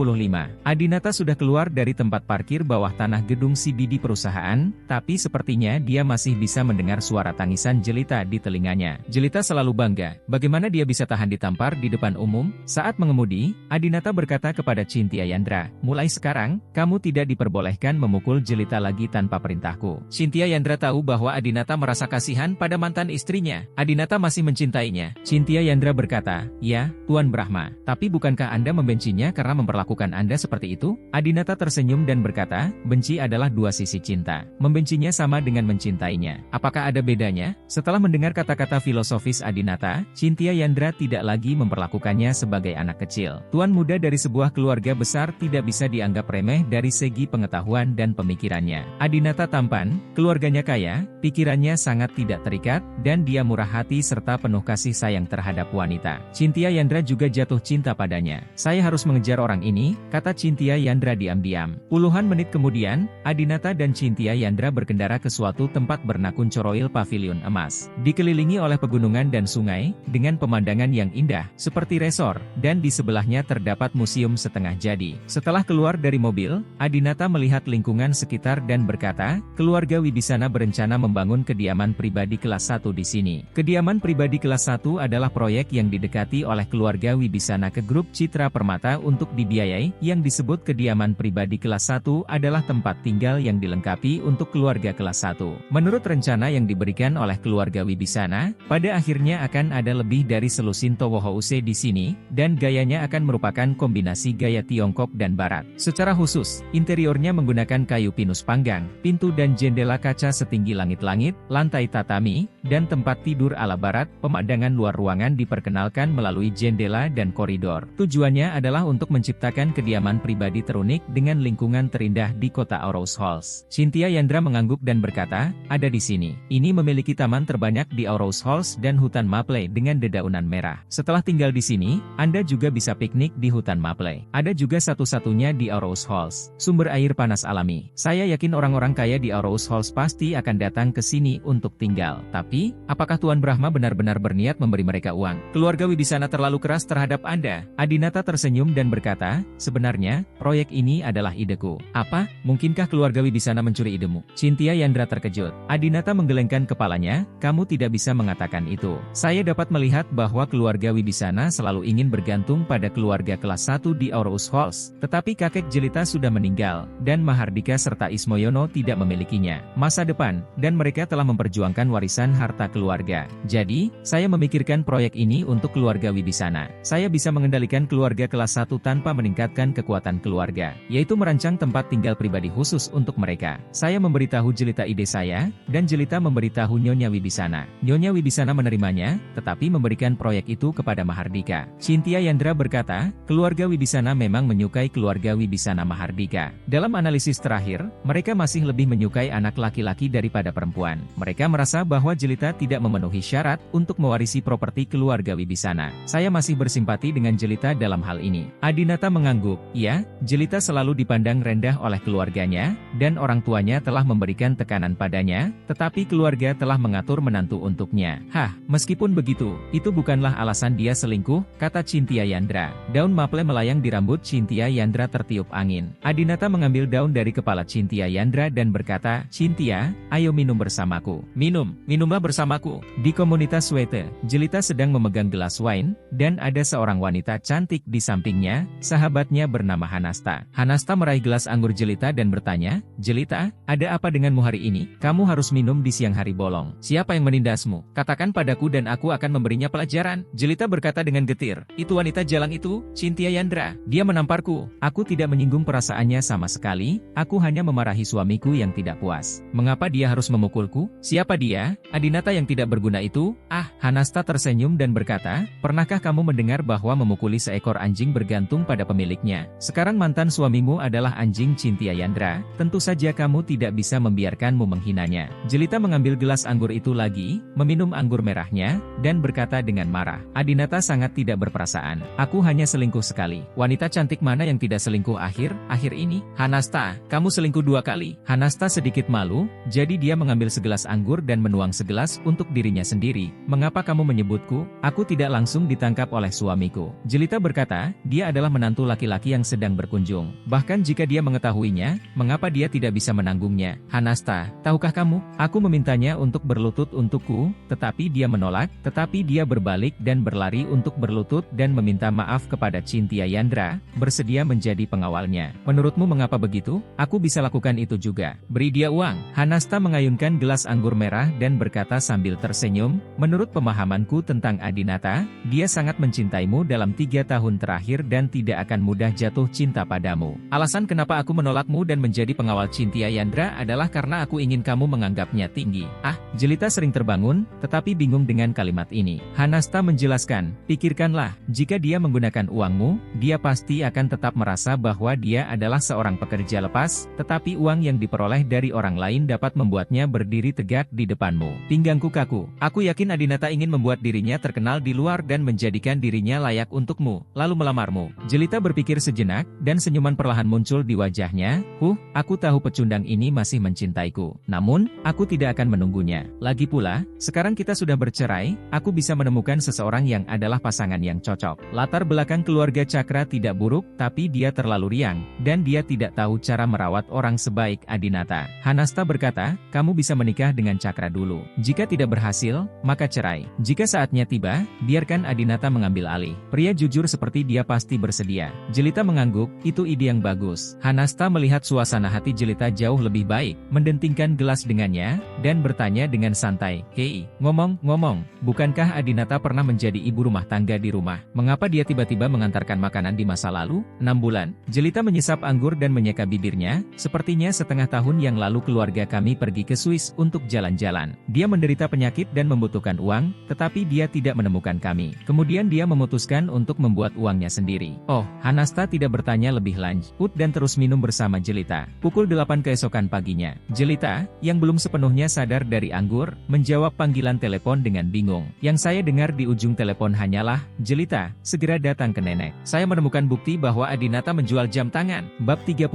Adinata sudah keluar dari tempat parkir bawah tanah gedung CBD perusahaan, tapi sepertinya dia masih bisa mendengar suara tangisan Jelita di telinganya. Jelita selalu bangga, bagaimana dia bisa tahan ditampar di depan umum? Saat mengemudi, Adinata berkata kepada Cynthia Yandra, mulai sekarang, kamu tidak diperbolehkan memukul Jelita lagi tanpa perintahku. Cynthia Yandra tahu bahwa Adinata merasa kasihan pada mantan istrinya. Adinata masih mencintainya. Cynthia Yandra berkata, "Ya, Tuan Brahma, tapi bukankah Anda membencinya karena memperlakukan Anda seperti itu?" Adinata tersenyum dan berkata, "Benci adalah dua sisi cinta. Membencinya sama dengan mencintainya. Apakah ada bedanya?" Setelah mendengar kata-kata filosofis Adinata, Cynthia Yandra tidak lagi memperlakukannya sebagai anak kecil. Tuan muda dari sebuah keluarga besar tidak bisa dianggap remeh dari segi pengetahuan dan pemikirannya. Adinata tampan, keluarganya kaya, pikirannya sangat tidak terikat, dan dia murah hati serta penuh kasih sayang terhadap wanita. Cynthia Yandra juga jatuh cinta padanya. "Saya harus mengejar orang ini," kata Cynthia Yandra diam-diam. Puluhan menit kemudian, Adinata dan Cynthia Yandra berkendara ke suatu tempat bernakun Coroil Pavilion Emas. Dikelilingi oleh pegunungan dan sungai, dengan pemandangan yang indah, seperti resor, dan di sebelahnya terdapat museum setengah jadi. Setelah keluar dari mobil, Adinata melihat lingkungan sekitar dan berkata, "Keluarga Wibisana berencana membangun kediaman pribadi kelas 1 di sini." Kediaman pribadi kelas 1 adalah proyek yang didekati oleh keluarga Wibisana ke grup Citra Permata untuk dibiayai. Yang disebut kediaman pribadi kelas 1 adalah tempat tinggal yang dilengkapi untuk keluarga kelas 1. Menurut rencana yang diberikan oleh keluarga Wibisana, pada akhirnya akan ada lebih dari selusin Towohouse di sini, dan gayanya akan merupakan kombinasi gaya Tiongkok dan Barat. Secara khusus, interiornya menggunakan kayu pinus panggang, pintu dan jendela kaca setinggi langit-langit, lantai tatami, dan tempat tidur ala Barat. Pemandangan luar ruangan diperkenalkan melalui jendela dan koridor. Tujuannya adalah untuk menciptakan kediaman pribadi terunik dengan lingkungan terindah di kota Aarhus Halls. Cynthia Yandra mengangguk dan berkata, "Ada di sini. Ini memiliki taman terbanyak di Aarhus Halls dan hutan maple dengan dedaunan merah. Setelah tinggal di sini, Anda juga bisa piknik di hutan maple. Ada juga satu-satunya di Aarhus Halls, sumber air panas alami. Saya yakin orang-orang kaya di Aarhus Halls pasti akan datang ke sini untuk tinggal. Tapi, apakah Tuan Brahma benar-benar berniat memberi mereka uang? Keluarga Wibisana terlalu keras terhadap Anda." Adinata tersenyum dan berkata, "Sebenarnya, proyek ini adalah ideku." "Apa? Mungkinkah keluarga Wibisana mencuri idemu?" Cynthia Yandra terkejut. Adinata menggelengkan kepalanya, "Kamu tidak bisa mengatakan itu. Saya dapat melihat bahwa keluarga Wibisana selalu ingin bergantung pada keluarga kelas 1 di Aarhus Halls. Tetapi kakek Jelita sudah meninggal, dan Mahardika serta Ismoyono tidak memilikinya masa depan, dan mereka telah memperjuangkan warisan harta keluarga. Jadi, saya memikirkan proyek ini untuk keluarga Wibisana. Saya bisa mengendalikan keluarga kelas 1 tanpa meningkatkan kekuatan keluarga, yaitu merancang tempat tinggal pribadi khusus untuk mereka. Saya memberitahu Jelita ide saya, dan Jelita memberitahu Nyonya Wibisana. Nyonya Wibisana menerimanya, tetapi memberikan proyek itu kepada Mahardika." Cynthia Yandra berkata, "Keluarga Wibisana memang menyukai keluarga Wibisana Mahardika. Dalam analisis terakhir, mereka masih lebih menyukai anak laki-laki daripada perempuan. Mereka merasa bahwa Jelita tidak memenuhi syarat untuk mewarisi properti keluarga Wibisana. Saya masih bersimpati dengan Jelita dalam hal ini." Adinata mengangguk. "Ya, Jelita selalu dipandang rendah oleh keluarganya, dan orang tuanya telah memberikan tekanan padanya, tetapi keluarga telah mengatur menantu untuknya." "Hah, meskipun begitu, itu bukanlah alasan dia selingkuh," kata Cynthia Yandra. Daun maple melayang di rambut Cynthia Yandra tertiup angin. Adinata mengambil daun dari kepala Cynthia Yandra dan berkata, "Cynthia, ayo minum bersamaku." Minumlah bersamaku." Di komunitas Swete, Jelita sedang memegang gelas wine, dan ada seorang wanita cantik di sampingnya, sahabatnya bernama Hanasta. Hanasta meraih gelas anggur Jelita dan bertanya, "Jelita, ada apa denganmu hari ini? Kamu harus minum di siang hari bolong. Siapa yang menindasmu? Katakan padaku dan aku akan memberinya pelajaran." Jelita berkata dengan getir, "Itu wanita jalang itu, Cynthia Yandra. Dia menamparku. Aku tidak menyinggung perasaannya sama sekali, aku hanya memarahi suamiku yang tidak puas. Mengapa dia harus memukulku? Siapa dia? Adinata yang tidak berguna itu?" "Ah." Hanasta tersenyum dan berkata, "Pernahkah kamu mendengar bahwa memukuli seekor anjing bergantung pada pemiliknya? Sekarang mantan suamimu adalah anjing Cynthia Yandra, tentu saja kamu tidak bisa membiarkanmu menghinanya." Jelita mengambil gelas anggur itu lagi, meminum anggur merahnya, dan berkata dengan marah, "Adinata sangat tidak berperasaan. Aku hanya selingkuh sekali. Wanita cantik mana yang tidak selingkuh akhir ini?" "Hanasta, kamu selingkuh 2 kali." Hanasta sedikit malu, jadi dia mengambil segelas anggur dan menuang segelas untuk dirinya sendiri. "Mengapa kamu menyebutku? Aku tidak langsung ditangkap oleh suamiku." Jelita berkata, "Dia adalah menantu laki-laki yang sedang berkunjung. Bahkan jika dia mengetahuinya, mengapa dia tidak bisa menanggungnya?" "Hanasta, tahukah kamu, aku memintanya untuk berlutut untukku, tetapi dia menolak, tetapi dia berbalik dan berlari untuk berlutut dan meminta maaf kepada Cynthia Yandra, bersedia menjadi pengawalnya. Menurutmu mengapa mengapa begitu? Aku bisa lakukan itu juga. Beri dia uang. Hanasta mengayunkan gelas anggur merah dan berkata sambil tersenyum, menurut pemahamanku tentang Adinata, dia sangat mencintaimu dalam 3 tahun terakhir dan tidak akan mudah jatuh cinta padamu. Alasan kenapa aku menolakmu dan menjadi pengawal Cynthia Yandra adalah karena aku ingin kamu menganggapnya tinggi. Ah, Jelita sering terbangun, tetapi bingung dengan kalimat ini. Hanasta menjelaskan, pikirkanlah, jika dia menggunakan uangmu, dia pasti akan tetap merasa bahwa dia adalah seorang pekerja lepas, tetapi uang yang diperoleh dari orang lain dapat membuatnya berdiri tegak di depanmu. Pinggangku kaku. Aku yakin Adinata ingin membuat dirinya terkenal di luar dan menjadikan dirinya layak untukmu, lalu melamarmu. Jelita berpikir sejenak, dan senyuman perlahan muncul di wajahnya. Aku tahu pecundang ini masih mencintaiku. Namun, aku tidak akan menunggunya. Lagi pula, sekarang kita sudah bercerai, aku bisa menemukan seseorang yang adalah pasangan yang cocok. Latar belakang keluarga Cakra tidak buruk, tapi dia terlalu riang, dan dia tidak tahu cara merawat orang sebaik Adinata. Hanasta berkata, kamu bisa menikah dengan Cakra dulu. Jika tidak berhasil, maka cerai. Jika saatnya tiba, biarkan Adinata mengambil alih. Pria jujur seperti dia pasti bersedia. Jelita mengangguk, itu ide yang bagus. Hanasta melihat suasana hati Jelita jauh lebih baik, mendentingkan gelas dengannya, dan bertanya dengan santai, hei, ngomong-ngomong, bukankah Adinata pernah menjadi ibu rumah tangga di rumah? Mengapa dia tiba-tiba mengantarkan makanan di masa lalu? 6 bulan. Jelita menyesap anggur dan menyeka bibirnya, sepertinya setengah tahun yang lalu keluarga kami pergi ke Swiss untuk jalan-jalan. Dia menderita penyakit dan membutuhkan uang, tetapi dia tidak menemukan kami. Kemudian dia memutuskan untuk membuat uangnya sendiri. Oh, Hanasta tidak bertanya lebih lanjut dan terus minum bersama Jelita. Pukul 8 keesokan paginya, Jelita, yang belum sepenuhnya sadar dari anggur, menjawab panggilan telepon dengan bingung. Yang saya dengar di ujung telepon hanyalah, Jelita, segera datang ke nenek. Saya menemukan bukti bahwa Adinata menjual jam tangan. Bab 36.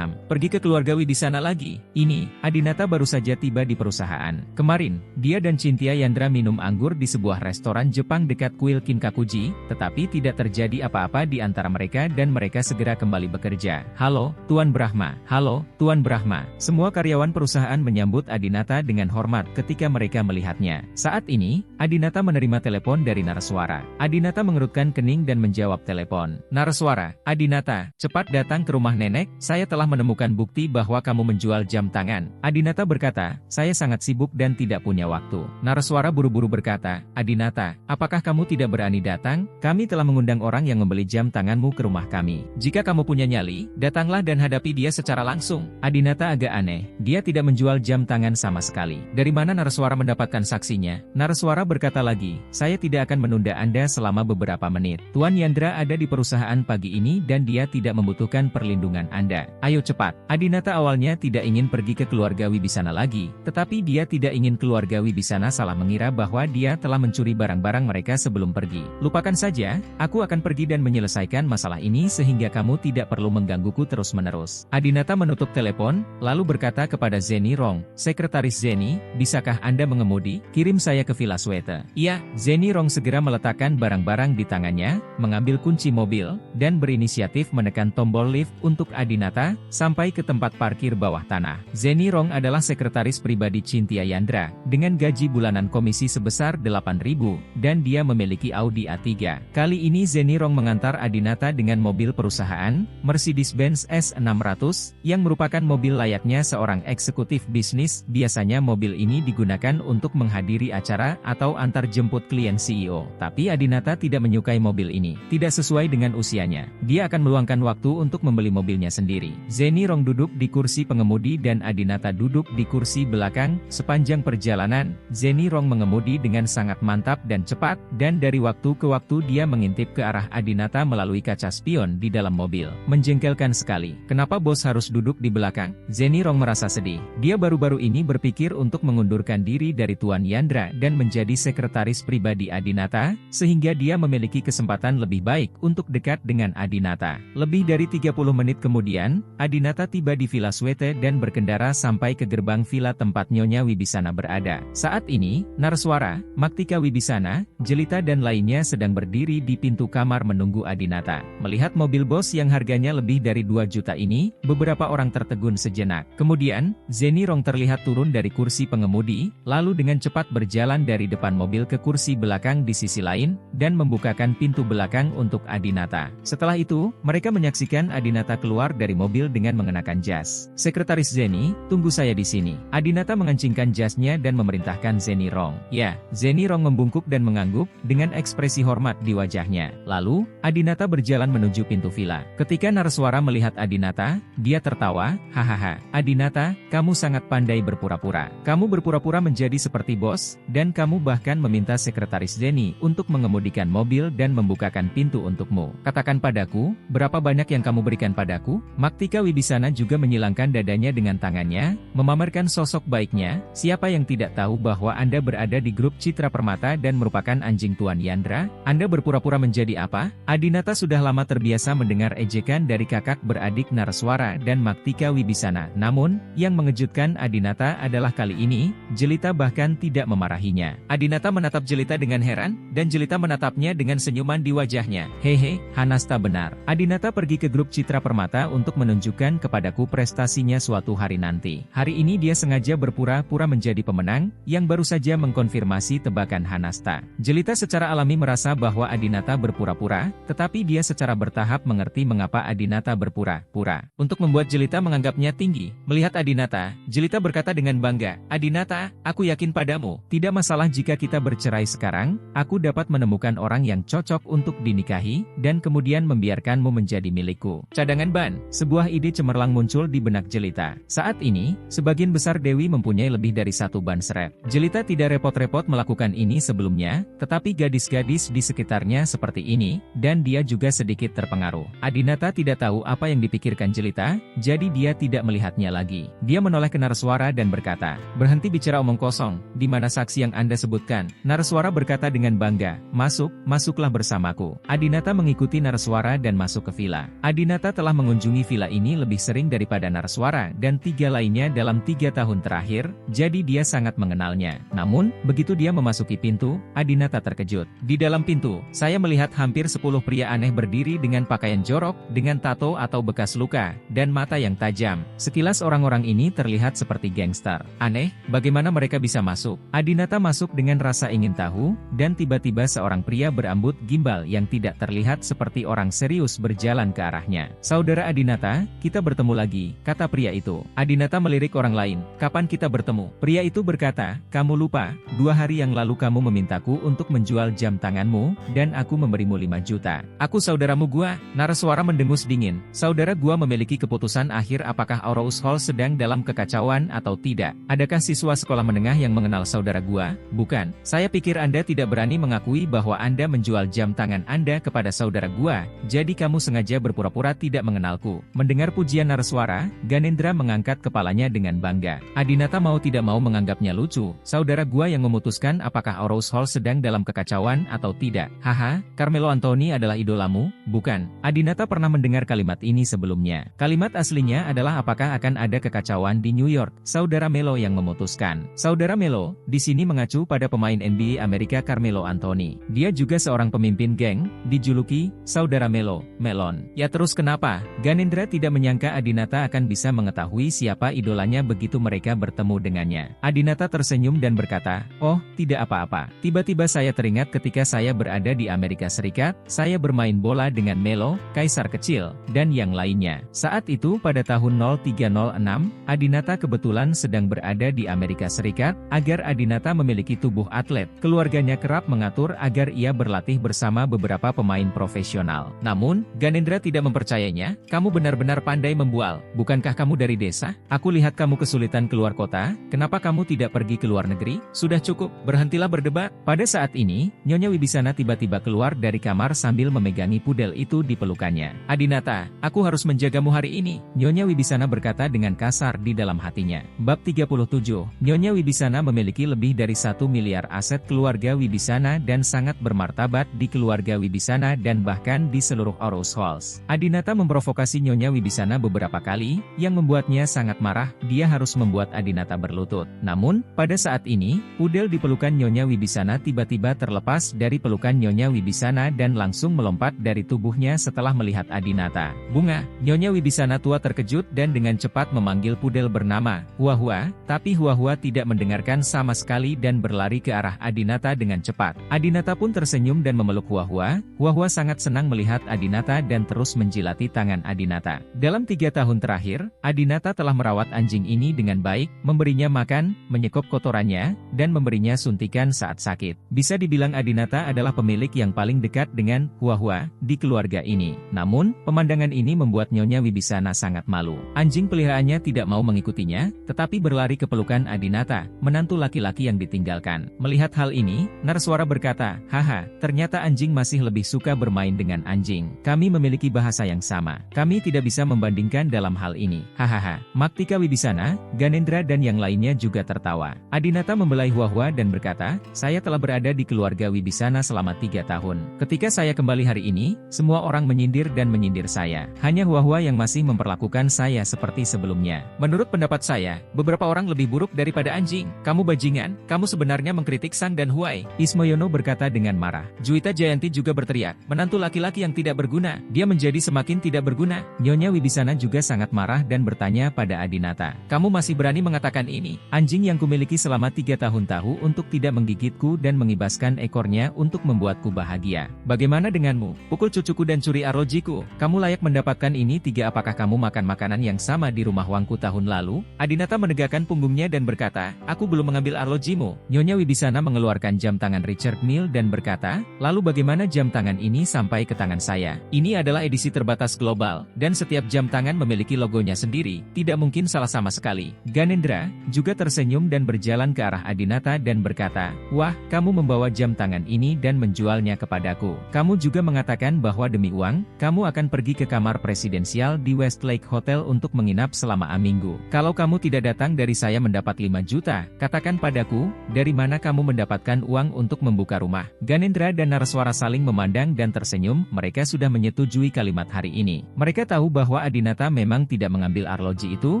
Pergi ke keluarga Wibisana lagi. Ini, Adinata baru saja tiba di perusahaan. Kemarin, dia dan Cynthia Yandra minum anggur di sebuah restoran Jepang dekat kuil Kinkakuji, tetapi tidak terjadi apa-apa di antara mereka dan mereka segera kembali bekerja. Halo, Tuan Brahma. Halo, Tuan Brahma. Semua karyawan perusahaan menyambut Adinata dengan hormat ketika mereka melihatnya. Saat ini, Adinata menerima telepon dari naraswara. Adinata mengerutkan kening dan menjawab telepon. Naraswara, Adinata, cepat datang ke rumah nenek, saya telah menemukan bukti bahwa kamu menjual jam tangan. Adinata berkata, saya sangat sibuk dan tidak punya waktu. Naraswara buru-buru berkata, Adinata, apakah kamu tidak berani datang? Kami telah mengundang orang yang membeli jam tanganmu ke rumah kami. Jika kamu punya nyali, datanglah dan hadapi dia secara langsung. Adinata agak aneh, dia tidak menjual jam tangan sama sekali. Dari mana naraswara mendapatkan saksinya? Naraswara berkata lagi, saya tidak akan menunda Anda selama beberapa menit. Tuan Yandra ada di perusahaan pagi ini dan dia tidak membutuhkan perlindungan Anda. Ayo cepat. Adinata awalnya tidak ingin pergi ke keluarga Wibisana lagi, tetapi dia tidak ingin keluarga Wibisana salah mengira bahwa dia telah mencuri barang-barang mereka sebelum pergi. Lupakan saja, aku akan pergi dan menyelesaikan masalah ini sehingga kamu tidak perlu menggangguku terus-menerus. Adinata menutup telepon, lalu berkata kepada Zeni Rong, Sekretaris Zeni, bisakah Anda mengemudi? Kirim saya ke Villa Sweta. Iya, Zeni Rong segera meletakkan barang-barang di tangannya, mengambil kunci mobil, dan berinisiatif menekan tombol lift untuk Adinata, sampai ke tempat parkir bawah tanah. Zeni Rong adalah sekretaris pribadi Cynthia Yandra, dengan gaji bulanan komisi sebesar 8.000, dan dia memiliki Audi A3. Kali ini Zeni Rong mengantar Adinata dengan mobil perusahaan, Mercedes-Benz S600, yang merupakan mobil layaknya seorang eksekutif bisnis. Biasanya mobil ini digunakan untuk menghadiri acara atau antar jemput klien CEO. Tapi Adinata tidak menyukai mobil ini. Tidak sesuai dengan usianya. Dia akan meluangkan waktu untuk membeli mobilnya sendiri. Zeni Rong duduk di kursi pengemudi dan Adinata duduk di kursi belakang. Sepanjang perjalanan, Zeni Rong mengemudi dengan sangat mantap dan cepat, dan dari waktu ke waktu dia mengintip ke arah Adinata melalui kaca spion di dalam mobil. Menjengkelkan sekali. Kenapa bos harus duduk di belakang? Zeni Rong merasa sedih. Dia baru-baru ini berpikir untuk mengundurkan diri dari Tuan Yandra dan menjadi sekretaris pribadi Adinata, sehingga dia memiliki kesempatan lebih baik untuk dekat dengan Adinata. Lebih dari 30 menit kemudian, Adinata tiba di Villa Sweta dan berkendara sampai ke gerbang villa tempat Nyonya Wibisana berada. Saat ini, Naraswara, Maktika Wibisana, Jelita dan lainnya sedang berdiri di pintu kamar menunggu Adinata. Melihat mobil bos yang harganya lebih dari 2 juta ini, beberapa orang tertegun sejenak. Kemudian, Zeni Rong terlihat turun dari kursi pengemudi, lalu dengan cepat berjalan dari depan mobil ke kursi belakang di sisi lain, dan membukakan pintu belakang untuk Adinata. Setelah itu, mereka menyaksikan Adinata keluar dari mobil dengan mengenakan jas. "Sekretaris Zeni, tunggu saya di sini." Adinata mengencingkan jasnya dan memerintahkan Zeni Rong. "Ya." Zeni Rong membungkuk dan mengangguk, dengan ekspresi hormat di wajahnya. Lalu, Adinata berjalan menuju pintu villa. Ketika Narswara melihat Adinata, dia tertawa, "Hahaha, Adinata, kamu sangat pandai berpura-pura. Kamu berpura-pura menjadi seperti bos, dan kamu bahkan meminta sekretaris Zeni untuk mengemudikan mobil dan membukakan pintu untukmu. Katakan padaku, berapa banyak yang kamu berikan padaku?" Maktika Wibisana juga menyilangkan dadanya dengan tangannya, memamerkan sosok baiknya. "Siapa yang tidak tahu bahwa Anda berada di grup Citra Permata dan merupakan anjing Tuan Yandra? Anda berpura-pura menjadi apa?" Adinata sudah lama terbiasa mendengar ejekan dari kakak beradik Narswara dan Maktika Wibisana. Namun, yang mengejutkan Adinata adalah kali ini, Jelita bahkan tidak memarahinya. Adinata menatap Jelita dengan heran, dan Jelita menatapnya dengan senyuman di wajahnya. "Hehe, Hanasta benar. Adinata pergi ke grup Citra Permata untuk menunjukkan kepadaku prestasinya suatu hari nanti. Hari ini dia sengaja berpura-pura menjadi pemenang, yang baru saja mengkonfirmasi tebakan Hanasta." Jelita secara alami merasa bahwa Adinata berpura-pura, tetapi dia secara bertahap mengerti mengapa Adinata berpura-pura. Untuk membuat Jelita menganggapnya tinggi, melihat Adinata, Jelita berkata dengan bangga, "Adinata, aku yakin padamu. Tidak masalah jika kita bercerai sekarang, aku dapat menemukan orang yang cocok untuk dinikahi, dan kemudian membiarkanmu menjadi milikku." Cadangan ban, sebuah ide cemerlang muncul di benak Jelita. Saat ini, sebagian besar Dewi mempunyai lebih dari satu ban serep. Jelita tidak repot-repot melakukan ini sebelumnya, tetapi gadis-gadis di sekitarnya seperti ini, dan dia juga sedikit terpengaruh. Adinata tidak tahu apa yang dipikirkan Jelita, jadi dia tidak melihatnya lagi. Dia menoleh ke Narswara dan berkata, "Berhenti bicara omong kosong, di mana saksi yang Anda sebutkan?" Narswara berkata dengan bangga, Masuklah bersamaku." Adinata mengikuti Narswara dan masuk ke villa. Adinata telah mengunjungi villa ini lebih sering daripada Narswara dan 3 lainnya dalam 3 tahun terakhir, jadi dia sangat mengenalnya. Namun, begitu dia memasuki pintu, Adinata terkejut. Di dalam pintu, saya melihat hampir 10 pria aneh berdiri dengan pakaian jorok, dengan tato atau bekas luka, dan mata yang tajam. Sekilas orang-orang ini terlihat seperti gangster. Aneh, bagaimana mereka bisa masuk? Adinata masuk dengan rasa ingin tahu, dan tiba-tiba seorang pria berambut gimbal yang tidak terlihat seperti orang serius berjalan ke arahnya. "Saudara Adinata, kita bertemu lagi," kata pria itu. Adinata melirik orang lain, "Kapan kita bertemu?" Pria itu berkata, "Kamu lupa, 2 hari yang lalu kamu memintaku untuk menjual jam tanganmu, dan aku memberimu 5 juta. Aku saudaramu gua." Narswara mendengus dingin. "Saudara gua memiliki keputusan akhir apakah Aurous Hall sedang dalam kekacauan atau tidak. Adakah siswa sekolah menengah yang mengenal saudara gua? Bukan. Saya pikir Anda tidak berani mengakui bahwa Anda menjual jam tangan Anda kepada saudara gua, jadi kamu sengaja berpura-pura tidak mengenalku." Mendengar pujian Narswara, Ganendra mengangkat kepalanya dengan bangga. Adinata mau tidak mau menganggapnya lucu. "Saudara gua yang memutuskan apakah Aurous Hall sedang dalam kekacauan atau tidak. Haha, Carmelo Anthony adalah idolamu, bukan?" Adinata pernah mendengar kalimat ini sebelumnya. Kalimat aslinya adalah apakah akan ada kekacauan di New York, saudara Melo yang memutuskan. Saudara Melo, di sini mengacu pada pemain NBA Amerika Carmelo Anthony. Dia juga seorang pemimpin geng, dijuluki Saudara Melo, Melon. Ya terus kenapa? Ganendra tidak menyangka Adinata akan bisa mengetahui siapa idolanya begitu mereka bertemu dengannya. Adinata tersenyum dan berkata, "Oh, tidak apa-apa. Tiba-tiba saya teringat ketika saya berada di Amerika Serikat, saya bermain bola dengan Melo, Kaisar Kecil, dan yang lainnya." Saat itu pada tahun 0306, Adinata kebetulan sedang berada di Amerika Serikat. Agar Adinata memiliki tubuh atlet, keluarganya kerap mengatur agar ia berlatih bersama beberapa pemain profesional. Namun, Ganendra tidak mempercayainya. "Kamu benar-benar pandai membual. Bukankah kamu dari desa? Aku lihat kamu kesulitan keluar kota. Kenapa kamu tidak pergi ke luar negeri? Sudah cukup, berhentilah berdebat." Pada saat ini, Nyonya Wibisana tiba-tiba keluar dari kamar sambil memegangi pudel itu di pelukannya. "Adinata, aku harus menjagamu hari ini," Nyonya Wibisana berkata dengan kasar di dalam hatinya. Bab 37, Nyonya Wibisana memiliki lebih dari 1 miliar aset keluarga Wibisana dan sangat bermartabat di keluarga Wibisana dan bahkan di seluruh Aurous Halls. Adinata memprovokasi Nyonya Wibisana beberapa kali, yang membuatnya sangat marah. Dia harus membuat Adinata berlutut. Namun, pada saat ini, pudel di pelukan Nyonya Wibisana tiba-tiba terlepas dari pelukan Nyonya Wibisana dan langsung melompat dari tubuhnya setelah melihat Adinata. "Bunga!" Nyonya Wibisana tua terkejut dan dengan cepat memanggil pudel bernama Huahua, tapi Huahua tidak mendengarkan sama sekali dan berlari ke arah Adinata dengan cepat. Adinata pun tersenyum dan memeluk Huahua. Huahua sangat senang melihat Adinata dan terus menjilati tangan Adinata. Adinata. Dalam 3 tahun terakhir, Adinata telah merawat anjing ini dengan baik, memberinya makan, menyekop kotorannya, dan memberinya suntikan saat sakit. Bisa dibilang Adinata adalah pemilik yang paling dekat dengan Huahua di keluarga ini. Namun, pemandangan ini membuat Nyonya Wibisana sangat malu. Anjing peliharaannya tidak mau mengikutinya, tetapi berlari ke pelukan Adinata, menantu laki-laki yang ditinggalkan. Melihat hal ini, Naraswara berkata, "Haha, ternyata anjing masih lebih suka bermain dengan anjing. Kami memiliki bahasa yang sama. Kami tidak bisa membandingkan dalam hal ini. Hahaha." Maktika Wibisana, Ganendra dan yang lainnya juga tertawa. Adinata membelai Huahua dan berkata, "Saya telah berada di keluarga Wibisana selama 3 tahun. Ketika saya kembali hari ini, semua orang menyindir dan menyindir saya. Hanya Huahua yang masih memperlakukan saya seperti sebelumnya. Menurut pendapat saya, beberapa orang lebih buruk daripada anjing. Kamu bajingan, kamu sebenarnya mengkritik Sang dan Huai." Ismoyono berkata dengan marah. Juwita Jayanti juga berteriak, "Menantu laki-laki yang tidak berguna, dia menjadi semakin tidak berguna." Nyonya Wibisana juga sangat marah dan bertanya pada Adinata, "Kamu masih berani mengatakan ini? Anjing yang kumiliki selama 3 tahun tahu untuk tidak menggigitku dan mengibaskan ekornya untuk membuatku bahagia. Bagaimana denganmu? Pukul cucuku dan curi arlojiku. Kamu layak mendapatkan ini 3. Apakah kamu makan makanan yang sama di rumah wangku tahun lalu?" Adinata menegakkan punggungnya dan berkata, "Aku belum mengambil arlojimu." Nyonya Wibisana mengeluarkan jam tangan Richard Mille dan berkata, "Lalu bagaimana jam tangan ini sampai ke tangan saya? Ini adalah edisi terbatas global, dan setiap jam tangan memiliki logonya sendiri, tidak mungkin salah sama sekali." Ganendra juga tersenyum dan berjalan ke arah Adinata dan berkata, "Wah, kamu membawa jam tangan ini dan menjualnya kepadaku. Kamu juga mengatakan bahwa demi uang, kamu akan pergi ke kamar presidensial di Westlake Hotel untuk menginap selama minggu. Kalau kamu tidak datang dari saya mendapat 5 juta, katakan padaku, dari mana kamu mendapatkan uang untuk membuka rumah?" Ganendra dan Naraswara saling memandang dan tersenyum, mereka sudah menyetujui kalimat hari ini. Mereka tahu bahwa Adinata memang tidak mengambil arloji itu,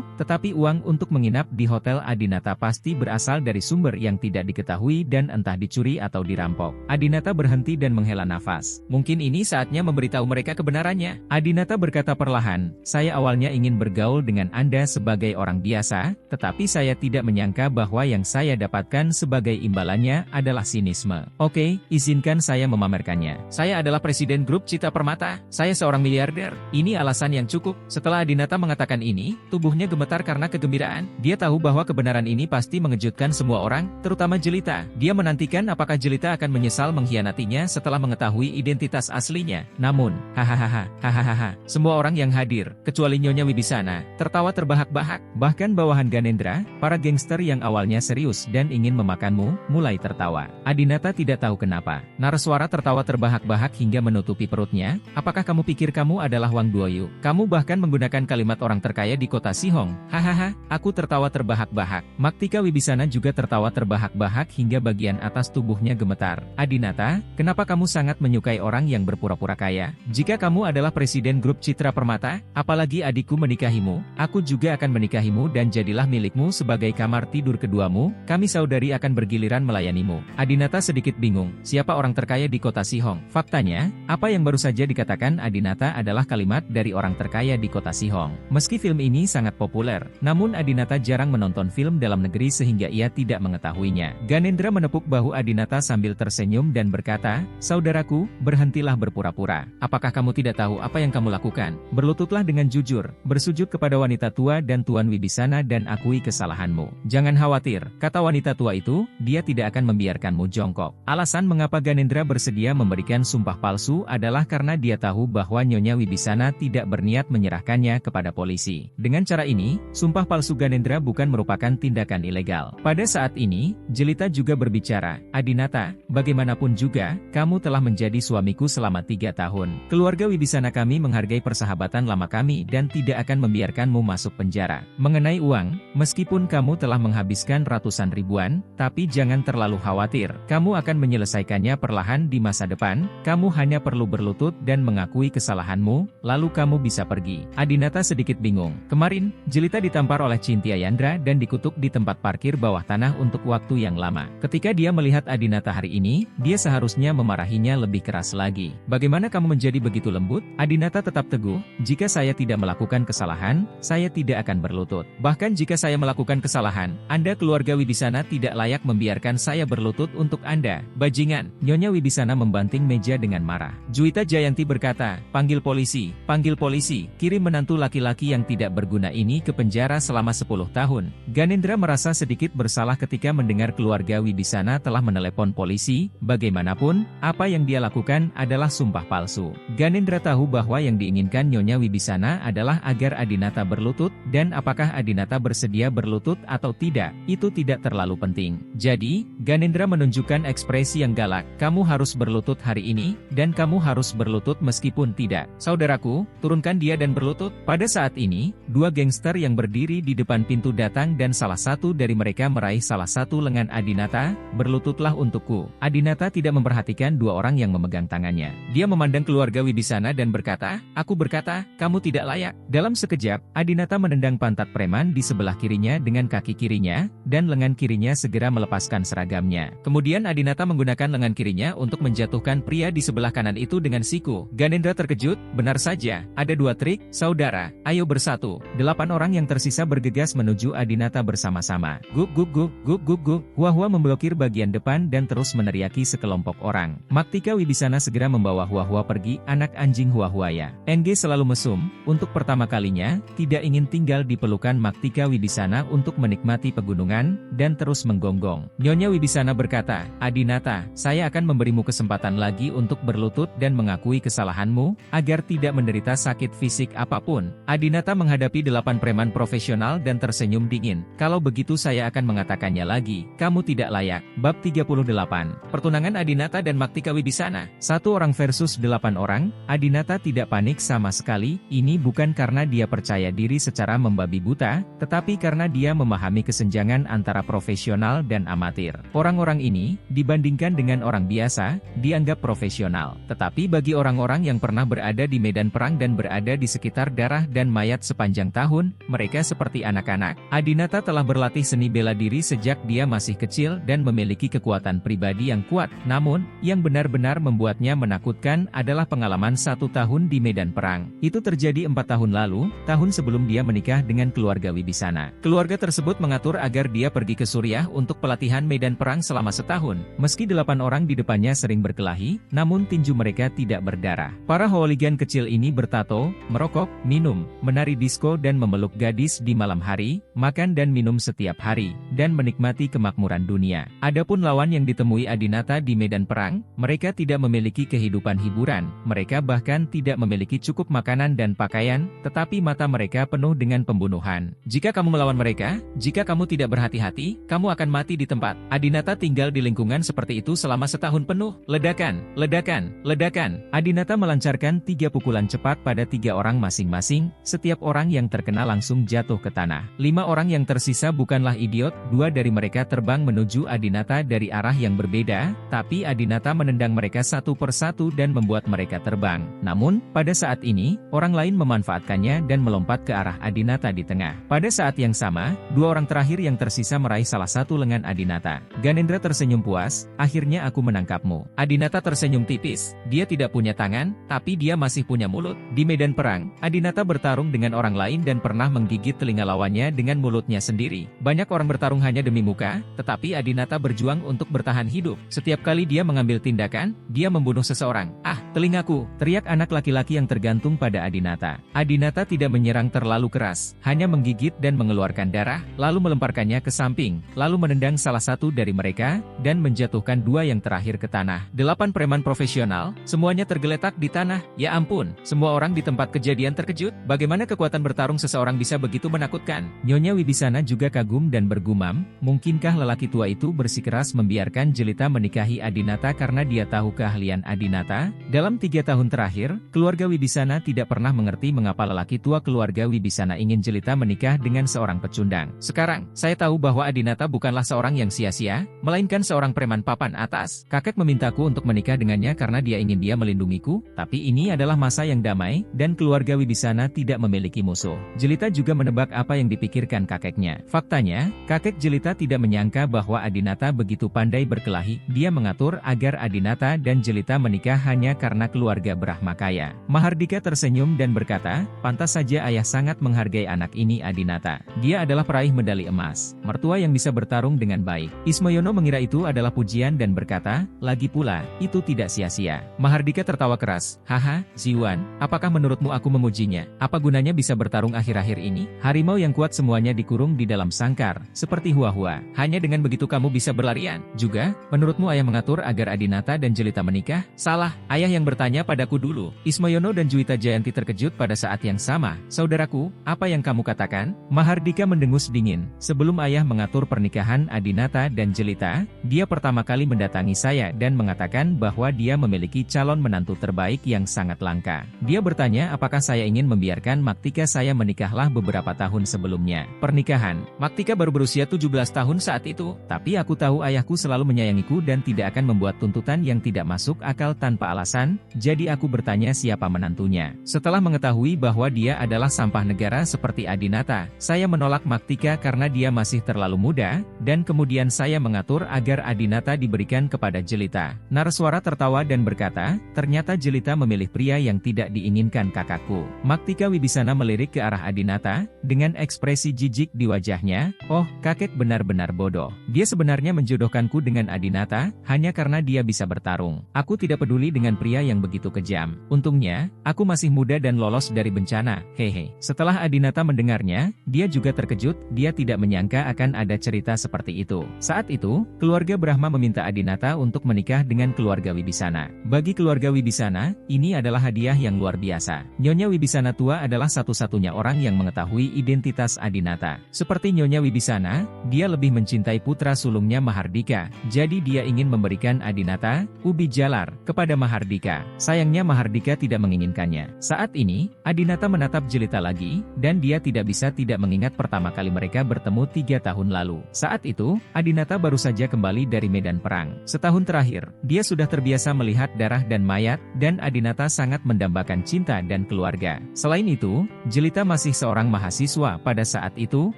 tetapi uang untuk menginap di hotel Adinata pasti berasal dari sumber yang tidak diketahui dan entah dicuri atau dirampok. Adinata berhenti dan menghela nafas. Mungkin ini saatnya memberitahu mereka kebenarannya. Adinata berkata perlahan, "Saya awalnya ingin bergaul dengan Anda sebagai orang biasa, tetapi saya tidak menyangka bahwa yang saya dapatkan sebagai imbalannya adalah sinisme. Oke, izinkan saya memamerkannya. Saya adalah presiden grup Citra Permata. Saya seorang miliarder. Ini alasan yang cukup." Setelah Adinata mengatakan ini, tubuhnya gemetar karena kegembiraan. Dia tahu bahwa kebenaran ini pasti mengejutkan semua orang, terutama Jelita. Dia menantikan apakah Jelita akan menyesal mengkhianatinya setelah mengetahui identitas aslinya. Namun, hahaha, semua orang yang hadir, kecuali Nyonya Wibisana, tertawa terbahak-bahak. Bahkan bawahan Ganendra, para gangster yang awalnya serius dan ingin memakanmu, mulai tertawa. Adinata tidak tahu kenapa. Naraswara tertawa terbahak-bahak hingga menutupi perutnya. "Apakah kamu pikir kamu adalah Wang Duoyu? Kamu bahkan menggunakan kalimat orang terkaya di kota Sihong." Hahaha, aku tertawa terbahak-bahak. Maktika Wibisana juga tertawa terbahak-bahak hingga bagian atas tubuhnya gemetar. "Adinata, kenapa kamu sangat menyukai orang yang berpura-pura kaya? Jika kamu adalah presiden grup Citra Permata, apalagi adikku menikahimu, aku juga akan menikahimu dan jadilah milikmu sebagai kamar tidur keduamu, kami saudari akan bergiliran melayanimu." Adinata sedikit bingung, siapa orang terkaya di kota Sihong? Faktanya, apa yang baru saja dikatakan Adinata adalah kalimat dari orang terkaya di kota Sihong. Meski film ini sangat populer, namun Adinata jarang menonton film dalam negeri sehingga ia tidak mengetahuinya. Ganendra menepuk bahu Adinata sambil tersenyum dan berkata, "Saudaraku, berhentilah berpura-pura. Apakah kamu tidak tahu apa yang kamu lakukan? Berlututlah dengan jujur, bersujud kepada wanita tua dan Tuan Wibisana dan akui kesalahanmu." "Jangan khawatir," kata wanita tua itu, "dia tidak akan membiarkanmu jongkok." Alasan mengapa Ganendra bersedia memberikan sumpah palsu adalah karena dia tahu bahwa Nyonya Wibisana tidak berniat menyerahkannya kepada polisi. Dengan cara ini, sumpah palsu Ganendra bukan merupakan tindakan ilegal. Pada saat ini, Jelita juga berbicara, "Adinata, bagaimanapun juga, kamu telah menjadi suamiku selama 3 tahun. Keluarga Wibisana kami menghargai persahabatan lama kami dan tidak akan membiarkanmu masuk penjara. Mengenai uang, meskipun kamu telah menghabiskan ratusan ribuan, tapi jangan terlalu khawatir. Kamu akan menyelesaikannya perlahan di masa depan. Kamu hanya perlu berlutut dan mengakui kesalahanmu, lalu kamu bisa pergi." Adinata sedikit bingung. Kemarin, Jelita ditampar oleh Cynthia Yandra dan dikutuk di tempat parkir bawah tanah untuk waktu yang lama. Ketika dia melihat Adinata hari ini, dia seharusnya memarahinya lebih keras lagi. "Bagaimana kamu menjadi begitu lembut?" Adinata tetap teguh, "Jika saya tidak melakukan kesalahan, saya tidak akan berlutut. Bahkan jika saya melakukan kesalahan, Anda keluarga Wibisana tidak layak membiarkan saya berlutut untuk Anda, bajingan." Nyonya Wibisana membanting meja dengan marah. Juwita Jayanti berkata, "Panggil polisi, panggil Panggil polisi, kirim menantu laki-laki yang tidak berguna ini ke penjara selama 10 tahun. Ganendra merasa sedikit bersalah ketika mendengar keluarga Wibisana telah menelepon polisi. Bagaimanapun, apa yang dia lakukan adalah sumpah palsu. Ganendra tahu bahwa yang diinginkan Nyonya Wibisana adalah agar Adinata berlutut, dan apakah Adinata bersedia berlutut atau tidak, itu tidak terlalu penting. Jadi, Ganendra menunjukkan ekspresi yang galak, kamu harus berlutut hari ini, dan kamu harus berlutut meskipun tidak. Saudaraku, turunkan dia dan berlutut. Pada saat ini, dua gangster yang berdiri di depan pintu datang dan salah satu dari mereka meraih salah satu lengan Adinata, berlututlah untukku. Adinata tidak memperhatikan dua orang yang memegang tangannya. Dia memandang keluarga Wibisana dan berkata, aku berkata, kamu tidak layak. Dalam sekejap, Adinata menendang pantat preman di sebelah kirinya dengan kaki kirinya, dan lengan kirinya segera melepaskan seragamnya. Kemudian Adinata menggunakan lengan kirinya untuk menjatuhkan pria di sebelah kanan itu dengan siku. Ganendra terkejut, benar saja, ada dua trik, saudara, ayo bersatu. 8 orang yang tersisa bergegas menuju Adinata bersama-sama. Guk guk guk, guk guk guk, Hua-Hua memblokir bagian depan dan terus meneriaki sekelompok orang. Maktika Wibisana segera membawa Hua-Hua pergi, anak anjing Hua-Huaya. NG selalu mesum, untuk pertama kalinya, tidak ingin tinggal di pelukan Maktika Wibisana untuk menikmati pegunungan, dan terus menggonggong. Nyonya Wibisana berkata, Adinata, saya akan memberimu kesempatan lagi untuk berlutut dan mengakui kesalahanmu, agar tidak menderita sakit fisik apapun. Adinata menghadapi 8 preman profesional dan tersenyum dingin. Kalau begitu saya akan mengatakannya lagi, kamu tidak layak. Bab 38. Pertunangan Adinata dan Maktika Wibisana. 1 orang versus 8 orang, Adinata tidak panik sama sekali, ini bukan karena dia percaya diri secara membabi buta, tetapi karena dia memahami kesenjangan antara profesional dan amatir. Orang-orang ini, dibandingkan dengan orang biasa, dianggap profesional. Tetapi bagi orang-orang yang pernah berada di medan perang dan berada di sekitar darah dan mayat sepanjang tahun, mereka seperti anak-anak. Adinata telah berlatih seni bela diri sejak dia masih kecil dan memiliki kekuatan pribadi yang kuat. Namun, yang benar-benar membuatnya menakutkan adalah pengalaman 1 tahun di medan perang. Itu terjadi 4 tahun lalu, tahun sebelum dia menikah dengan keluarga Wibisana. Keluarga tersebut mengatur agar dia pergi ke Suriah untuk pelatihan medan perang selama setahun. Meski 8 orang di depannya sering berkelahi, namun tinju mereka tidak berdarah. Para hooligan kecil ini bertato, merokok, minum, menari disko dan memeluk gadis di malam hari, makan dan minum setiap hari, dan menikmati kemakmuran dunia. Adapun lawan yang ditemui Adinata di medan perang, mereka tidak memiliki kehidupan hiburan, mereka bahkan tidak memiliki cukup makanan dan pakaian, tetapi mata mereka penuh dengan pembunuhan. Jika kamu melawan mereka, jika kamu tidak berhati-hati, kamu akan mati di tempat. Adinata tinggal di lingkungan seperti itu selama setahun penuh. Ledakan, ledakan, ledakan. Adinata melancarkan 3 pukulan cepat pada 3 orang masing-masing, setiap orang yang terkena langsung jatuh ke tanah. 5 orang yang tersisa bukanlah idiot, 2 dari mereka terbang menuju Adinata dari arah yang berbeda, tapi Adinata menendang mereka satu persatu dan membuat mereka terbang. Namun, pada saat ini, orang lain memanfaatkannya dan melompat ke arah Adinata di tengah. Pada saat yang sama, 2 orang terakhir yang tersisa meraih salah satu lengan Adinata. Ganendra tersenyum puas, akhirnya aku menangkapmu. Adinata tersenyum tipis, dia tidak punya tangan, tapi dia masih punya mulut. Di medan perang, Adinata bertarung dengan orang lain dan pernah menggigit telinga lawannya dengan mulutnya sendiri. Banyak orang bertarung hanya demi muka, tetapi Adinata berjuang untuk bertahan hidup. Setiap kali dia mengambil tindakan, dia membunuh seseorang. Ah, telingaku, teriak anak laki-laki yang tergantung pada Adinata. Adinata tidak menyerang terlalu keras, hanya menggigit dan mengeluarkan darah, lalu melemparkannya ke samping, lalu menendang salah satu dari mereka, dan menjatuhkan 2 yang terakhir ke tanah. 8 preman profesional, semuanya tergeletak di tanah. Ya ampun, semua orang di tempat kejadian terkejut. Bagaimana kekuatan bertarung seseorang bisa begitu menakutkan? Nyonya Wibisana juga kagum dan bergumam, mungkinkah lelaki tua itu bersikeras membiarkan Jelita menikahi Adinata karena dia tahu keahlian Adinata? Dalam 3 tahun terakhir, keluarga Wibisana tidak pernah mengerti mengapa lelaki tua keluarga Wibisana ingin Jelita menikah dengan seorang pecundang. Sekarang, saya tahu bahwa Adinata bukanlah seorang yang sia-sia, melainkan seorang preman papan atas. Kakek memintaku untuk menikah dengannya karena dia ingin dia melindungiku, tapi ini adalah masa yang damai, dan keluarga Wibisana tidak memiliki musuh. Jelita juga menebak apa yang dipikirkan kakeknya. Faktanya, kakek Jelita tidak menyangka bahwa Adinata begitu pandai berkelahi. Dia mengatur agar Adinata dan Jelita menikah hanya karena keluarga Brahmakaya. Mahardika tersenyum dan berkata, pantas saja ayah sangat menghargai anak ini Adinata. Dia adalah peraih medali emas, mertua yang bisa bertarung dengan baik. Ismoyono mengira itu adalah pujian dan berkata, lagi pula, itu tidak sia-sia. Mahardika tertawa keras, haha, Ziwan, apa Apakah menurutmu aku memujinya? Apa gunanya bisa bertarung akhir-akhir ini? Harimau yang kuat semuanya dikurung di dalam sangkar, seperti Hua-Hua. Hanya dengan begitu kamu bisa berlarian. Juga, menurutmu ayah mengatur agar Adinata dan Jelita menikah? Salah, ayah yang bertanya padaku dulu. Ismoyono dan Juwita Jayanti terkejut pada saat yang sama. Saudaraku, apa yang kamu katakan? Mahardika mendengus dingin. Sebelum ayah mengatur pernikahan Adinata dan Jelita, dia pertama kali mendatangi saya dan mengatakan bahwa dia memiliki calon menantu terbaik yang sangat langka. Dia bertanya apakah saya ingin membiarkan Maktika. Saya menikahlah beberapa tahun sebelumnya. Pernikahan. Maktika baru berusia 17 tahun saat itu, tapi aku tahu ayahku selalu menyayangiku dan tidak akan membuat tuntutan yang tidak masuk akal tanpa alasan, jadi aku bertanya siapa menantunya. Setelah mengetahui bahwa dia adalah sampah negara seperti Adinata, saya menolak Maktika karena dia masih terlalu muda, dan kemudian saya mengatur agar Adinata diberikan kepada Jelita. Naraswara tertawa dan berkata, ternyata Jelita memilih pria yang tidak diinginkan kakakku. Maktika Wibisana melirik ke arah Adinata, dengan ekspresi jijik di wajahnya, oh, kakek benar-benar bodoh. Dia sebenarnya menjodohkanku dengan Adinata, hanya karena dia bisa bertarung. Aku tidak peduli dengan pria yang begitu kejam. Untungnya, aku masih muda dan lolos dari bencana, hehe. Setelah Adinata mendengarnya, dia juga terkejut, dia tidak menyangka akan ada cerita seperti itu. Saat itu, keluarga Brahma meminta Adinata untuk menikah dengan keluarga Wibisana. Bagi keluarga Wibisana, ini adalah hadiah yang luar biasa. Nyonya Wibisana tua adalah satu-satunya orang yang mengetahui identitas Adinata. Seperti Nyonya Wibisana, dia lebih mencintai putra sulungnya Mahardika, jadi dia ingin memberikan Adinata, ubi jalar, kepada Mahardika. Sayangnya Mahardika tidak menginginkannya. Saat ini, Adinata menatap Jelita lagi, dan dia tidak bisa tidak mengingat pertama kali mereka bertemu 3 tahun lalu. Saat itu, Adinata baru saja kembali dari medan perang. Setahun terakhir, dia sudah terbiasa melihat darah dan mayat, dan Adinata sangat mendambakan cinta dan keluarga. Selain itu, Jelita masih seorang mahasiswa pada saat itu,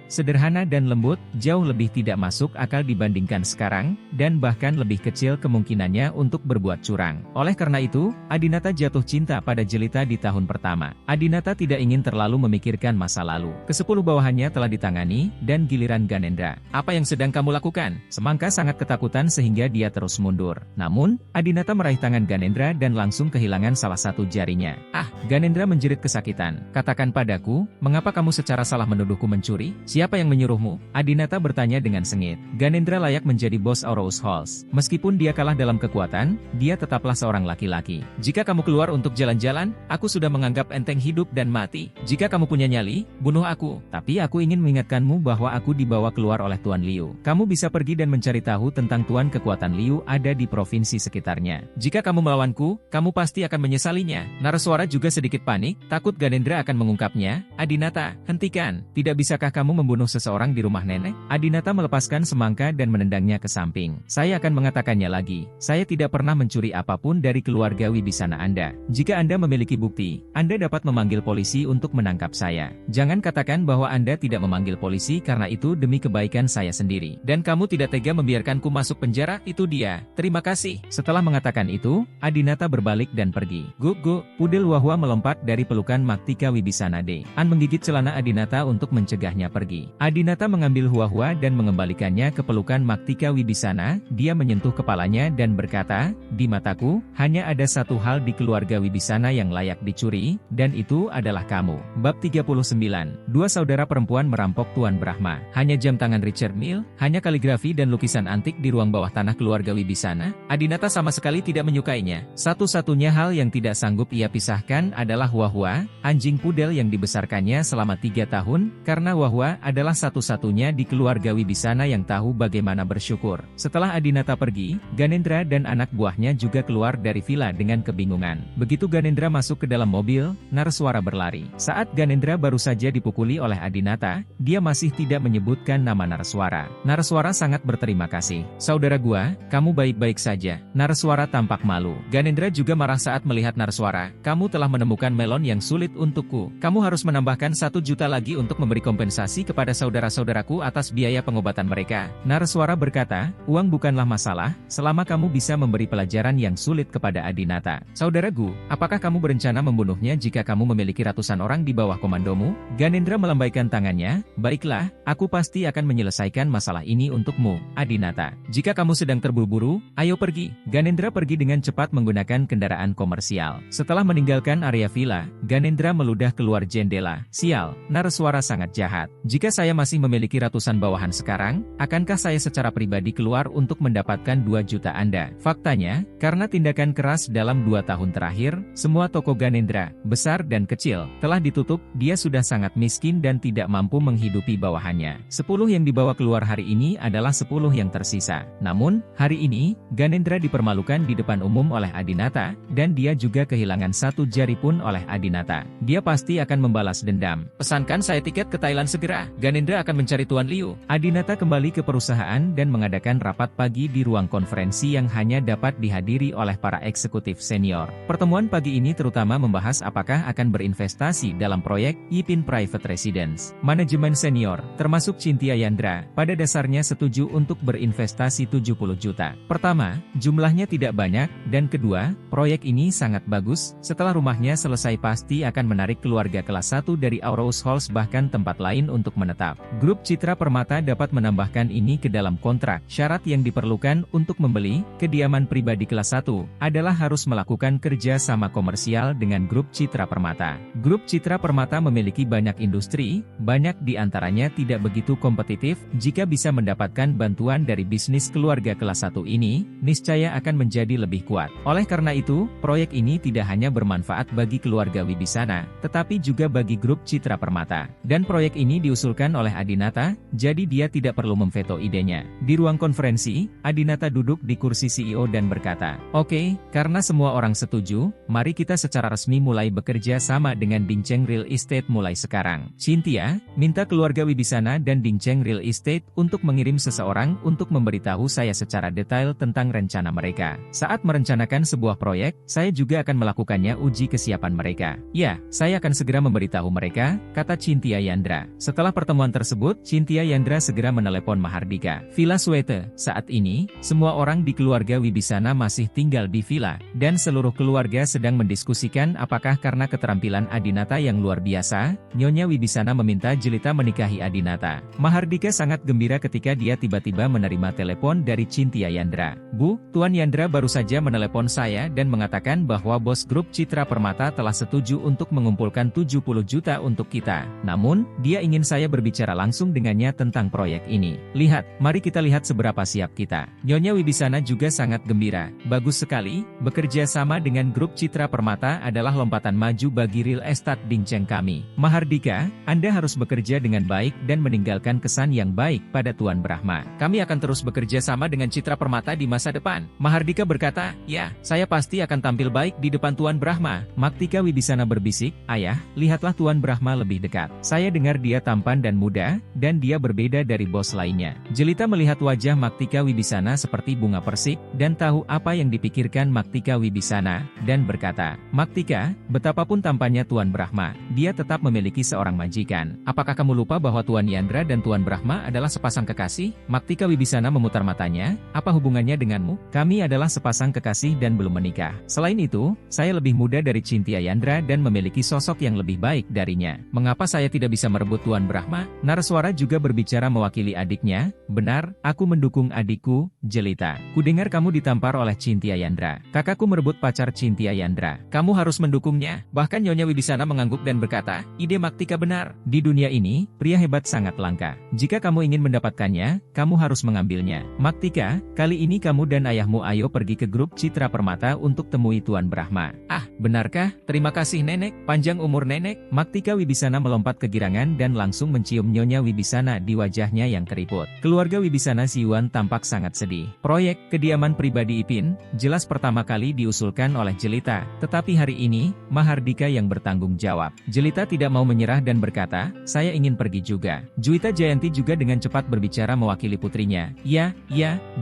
sederhana dan lembut, jauh lebih tidak masuk akal dibandingkan sekarang, dan bahkan lebih kecil kemungkinannya untuk berbuat curang. Oleh karena itu, Adinata jatuh cinta pada Jelita di tahun pertama. Adinata tidak ingin terlalu memikirkan masa lalu. Ke-10 bawahannya telah ditangani, dan giliran Ganendra. Apa yang sedang kamu lakukan? Semangka sangat ketakutan sehingga dia terus mundur. Namun, Adinata meraih tangan Ganendra dan langsung kehilangan salah satu jarinya. Ah, Ganendra menjerit kesakitan. Katakan padaku, mengapa kamu secara salah menuduhku mencuri? Siapa yang menyuruhmu? Adinata bertanya dengan sengit. Ganendra layak menjadi bos Aurous Halls. Meskipun dia kalah dalam kekuatan, dia tetaplah seorang laki-laki. Jika kamu keluar untuk jalan-jalan, aku sudah menganggap enteng hidup dan mati. Jika kamu punya nyali, bunuh aku. Tapi aku ingin mengingatkanmu bahwa aku dibawa keluar oleh Tuan Liu. Kamu bisa pergi dan mencari tahu tentang Tuan kekuatan Liu ada di provinsi sekitarnya. Jika kamu melawanku, kamu pasti akan menyesalinya. Naraswara juga sedikit panik, takut Ganendra akan mengungkapnya. Adinata, hentikan. Tidak bisakah kamu membunuh seseorang di rumah nenek? Adinata melepaskan semangka dan menendangnya ke samping. Saya akan mengatakannya lagi. Saya tidak pernah mencuri apapun dari keluarga Wibisana Anda. Jika Anda memiliki bukti, Anda dapat memanggil polisi untuk menangkap saya. Jangan katakan bahwa Anda tidak memanggil polisi karena itu demi kebaikan saya sendiri. Dan kamu tidak tega membiarkanku masuk penjara, itu dia. Terima kasih. Setelah mengatakan itu, Adinata berbalik dan pergi. Guk, pudel Hua-Hua melompat dari pelukan Maktika Wibisana D. An menggigit celana Adinata untuk mencegahnya pergi. Adinata mengambil Hua-Hua dan mengembalikannya ke pelukan Maktika Wibisana. Dia menyentuh kepalanya dan berkata, di mataku, hanya ada satu hal di keluarga Wibisana yang layak dicuri, dan itu adalah kamu. Bab 39. Dua saudara perempuan merampok Tuan Brahma. Hanya jam tangan Richard Mille, hanya kaligrafi dan lukisan antik di ruang bawah tanah keluarga Wibisana. Adinata sama sekali tidak menyukainya. Satu-satunya hal yang tidak sanggup ia pisahkan adalah Hua-Hua, anjing pudel yang dibesarkannya selama 3 tahun, karena Hua-Hua adalah satu-satunya di keluarga Wibisana yang tahu bagaimana bersyukur. Setelah Adinata pergi, Ganendra dan anak buahnya juga keluar dari villa dengan kebingungan. Begitu Ganendra masuk ke dalam mobil, Naraswara berlari. Saat Ganendra baru saja dipukuli oleh Adinata, dia masih tidak menyebutkan nama Naraswara. Naraswara sangat berterima kasih. Saudara gua, kamu baik-baik saja. Naraswara tampak malu. Ganendra juga marah saat melihat Naraswara. Kamu telah menemukan melon yang sulit untukku. Kamu harus menambahkan 1 juta lagi untuk memberi kompensasi kepada saudara-saudaraku atas biaya pengobatan mereka. Naraswara berkata, uang bukanlah masalah, selama kamu bisa memberi pelajaran yang sulit kepada Adinata. Saudaraku, apakah kamu berencana membunuhnya jika kamu memiliki ratusan orang di bawah komandomu? Ganendra melambaikan tangannya, baiklah, aku pasti akan menyelesaikan masalah ini untukmu, Adinata. Jika kamu sedang terburu-buru, ayo pergi. Ganendra pergi dengan cepat menggunakan kendaraan komersial. Setelah meninggalkan memasukan area villa, Ganendra meludah keluar jendela. Sial, Nareswara sangat jahat. Jika saya masih memiliki ratusan bawahan sekarang, akankah saya secara pribadi keluar untuk mendapatkan 2 juta Anda? Faktanya, karena tindakan keras dalam 2 tahun terakhir, semua toko Ganendra, besar dan kecil, telah ditutup. Dia sudah sangat miskin dan tidak mampu menghidupi bawahannya. 10 yang dibawa keluar hari ini adalah 10 yang tersisa. Namun, hari ini, Ganendra dipermalukan di depan umum oleh Adinata, dan dia juga kehilangan 1 jari pun oleh Adinata. Dia pasti akan membalas dendam. Pesankan saya tiket ke Thailand segera. Ganendra akan mencari Tuan Liu. Adinata kembali ke perusahaan dan mengadakan rapat pagi di ruang konferensi yang hanya dapat dihadiri oleh para eksekutif senior. Pertemuan pagi ini terutama membahas apakah akan berinvestasi dalam proyek Yipin Private Residence. Manajemen senior, termasuk Cynthia Yandra, pada dasarnya setuju untuk berinvestasi 70 juta. Pertama, jumlahnya tidak banyak, dan kedua, proyek ini sangat bagus. Setelah rumahnya selesai pasti akan menarik keluarga kelas 1 dari Aurous Halls bahkan tempat lain untuk menetap. Grup Citra Permata dapat menambahkan ini ke dalam kontrak. Syarat yang diperlukan untuk membeli kediaman pribadi kelas 1 adalah harus melakukan kerja sama komersial dengan Grup Citra Permata. Grup Citra Permata memiliki banyak industri, banyak di antaranya tidak begitu kompetitif. Jika bisa mendapatkan bantuan dari bisnis keluarga kelas 1 ini, niscaya akan menjadi lebih kuat. Oleh karena itu, proyek ini tidak hanya bermanfaat bagi keluarga Wibisana, tetapi juga bagi Grup Citra Permata. Dan proyek ini diusulkan oleh Adinata, jadi dia tidak perlu memveto idenya. Di ruang konferensi, Adinata duduk di kursi CEO dan berkata, "Oke, karena semua orang setuju, mari kita secara resmi mulai bekerja sama dengan Dingcheng Real Estate mulai sekarang." Cynthia minta keluarga Wibisana dan Dingcheng Real Estate untuk mengirim seseorang untuk memberitahu saya secara detail tentang rencana mereka. Saat merencanakan sebuah proyek, saya juga akan melakukannya uji kesiapan mereka. Ya, saya akan segera memberitahu mereka, kata Cynthia Yandra. Setelah pertemuan tersebut, Cynthia Yandra segera menelepon Mahardika. Villa Swete, saat ini, semua orang di keluarga Wibisana masih tinggal di villa, dan seluruh keluarga sedang mendiskusikan apakah karena keterampilan Adinata yang luar biasa, Nyonya Wibisana meminta Jelita menikahi Adinata. Mahardika sangat gembira ketika dia tiba-tiba menerima telepon dari Cynthia Yandra. "Bu, Tuan Yandra baru saja menelepon saya dan mengatakan bahwa bos Grup Citra Permata telah setuju untuk mengumpulkan 70 juta untuk kita. Namun, dia ingin saya berbicara langsung dengannya tentang proyek ini. Lihat, mari kita lihat seberapa siap kita." Nyonya Wibisana juga sangat gembira. "Bagus sekali, bekerja sama dengan Grup Citra Permata adalah lompatan maju bagi real estate Dingcheng kami. Mahardika, Anda harus bekerja dengan baik dan meninggalkan kesan yang baik pada Tuan Brahma. Kami akan terus bekerja sama dengan Citra Permata di masa depan." Mahardika berkata, "Ya, saya pasti akan tampil baik di depan Tuan Brahma." Maktika Wibisana berbisik, "Ayah, lihatlah Tuan Brahma lebih dekat. Saya dengar dia tampan dan muda, dan dia berbeda dari bos lainnya." Jelita melihat wajah Maktika Wibisana seperti bunga persik, dan tahu apa yang dipikirkan Maktika Wibisana, dan berkata, "Maktika, betapapun tampannya Tuan Brahma, dia tetap memiliki seorang majikan. Apakah kamu lupa bahwa Tuan Yandra dan Tuan Brahma adalah sepasang kekasih?" Maktika Wibisana memutar matanya, "Apa hubungannya denganmu? Kami adalah sepasang kekasih dan belum menikah. Selain itu, saya lebih muda dari Cynthia Yandra dan memiliki sosok yang lebih baik darinya. Mengapa saya tidak bisa merebut Tuan Brahma?" Nareswara juga berbicara mewakili adiknya. "Benar, aku mendukung adikku, Jelita. Kudengar kamu ditampar oleh Cynthia Yandra. Kakakku merebut pacar Cynthia Yandra. Kamu harus mendukungnya." Bahkan Nyonya Wibisana mengangguk dan berkata, "Ide Maktika benar. Di dunia ini, pria hebat sangat langka. Jika kamu ingin mendapatkannya, kamu harus mengambilnya. Maktika, kali ini kamu dan ayahmu ayo pergi ke Grup Citra Permata untuk temui Tuan Brahma." "Ah, benarkah? Terima kasih Nenek. Panjang umur Nenek." Maktika Wibisana melompat kegirangan dan langsung mencium Nyonya Wibisana di wajahnya yang keriput. Keluarga Wibisana Siwan tampak sangat sedih. Proyek kediaman pribadi Ipin jelas pertama kali diusulkan oleh Jelita, tetapi hari ini Mahardika yang bertanggung jawab. Jelita tidak mau menyerah dan berkata, "Saya ingin pergi juga." Juwita Jayanti juga dengan cepat berbicara mewakili putrinya. Ya,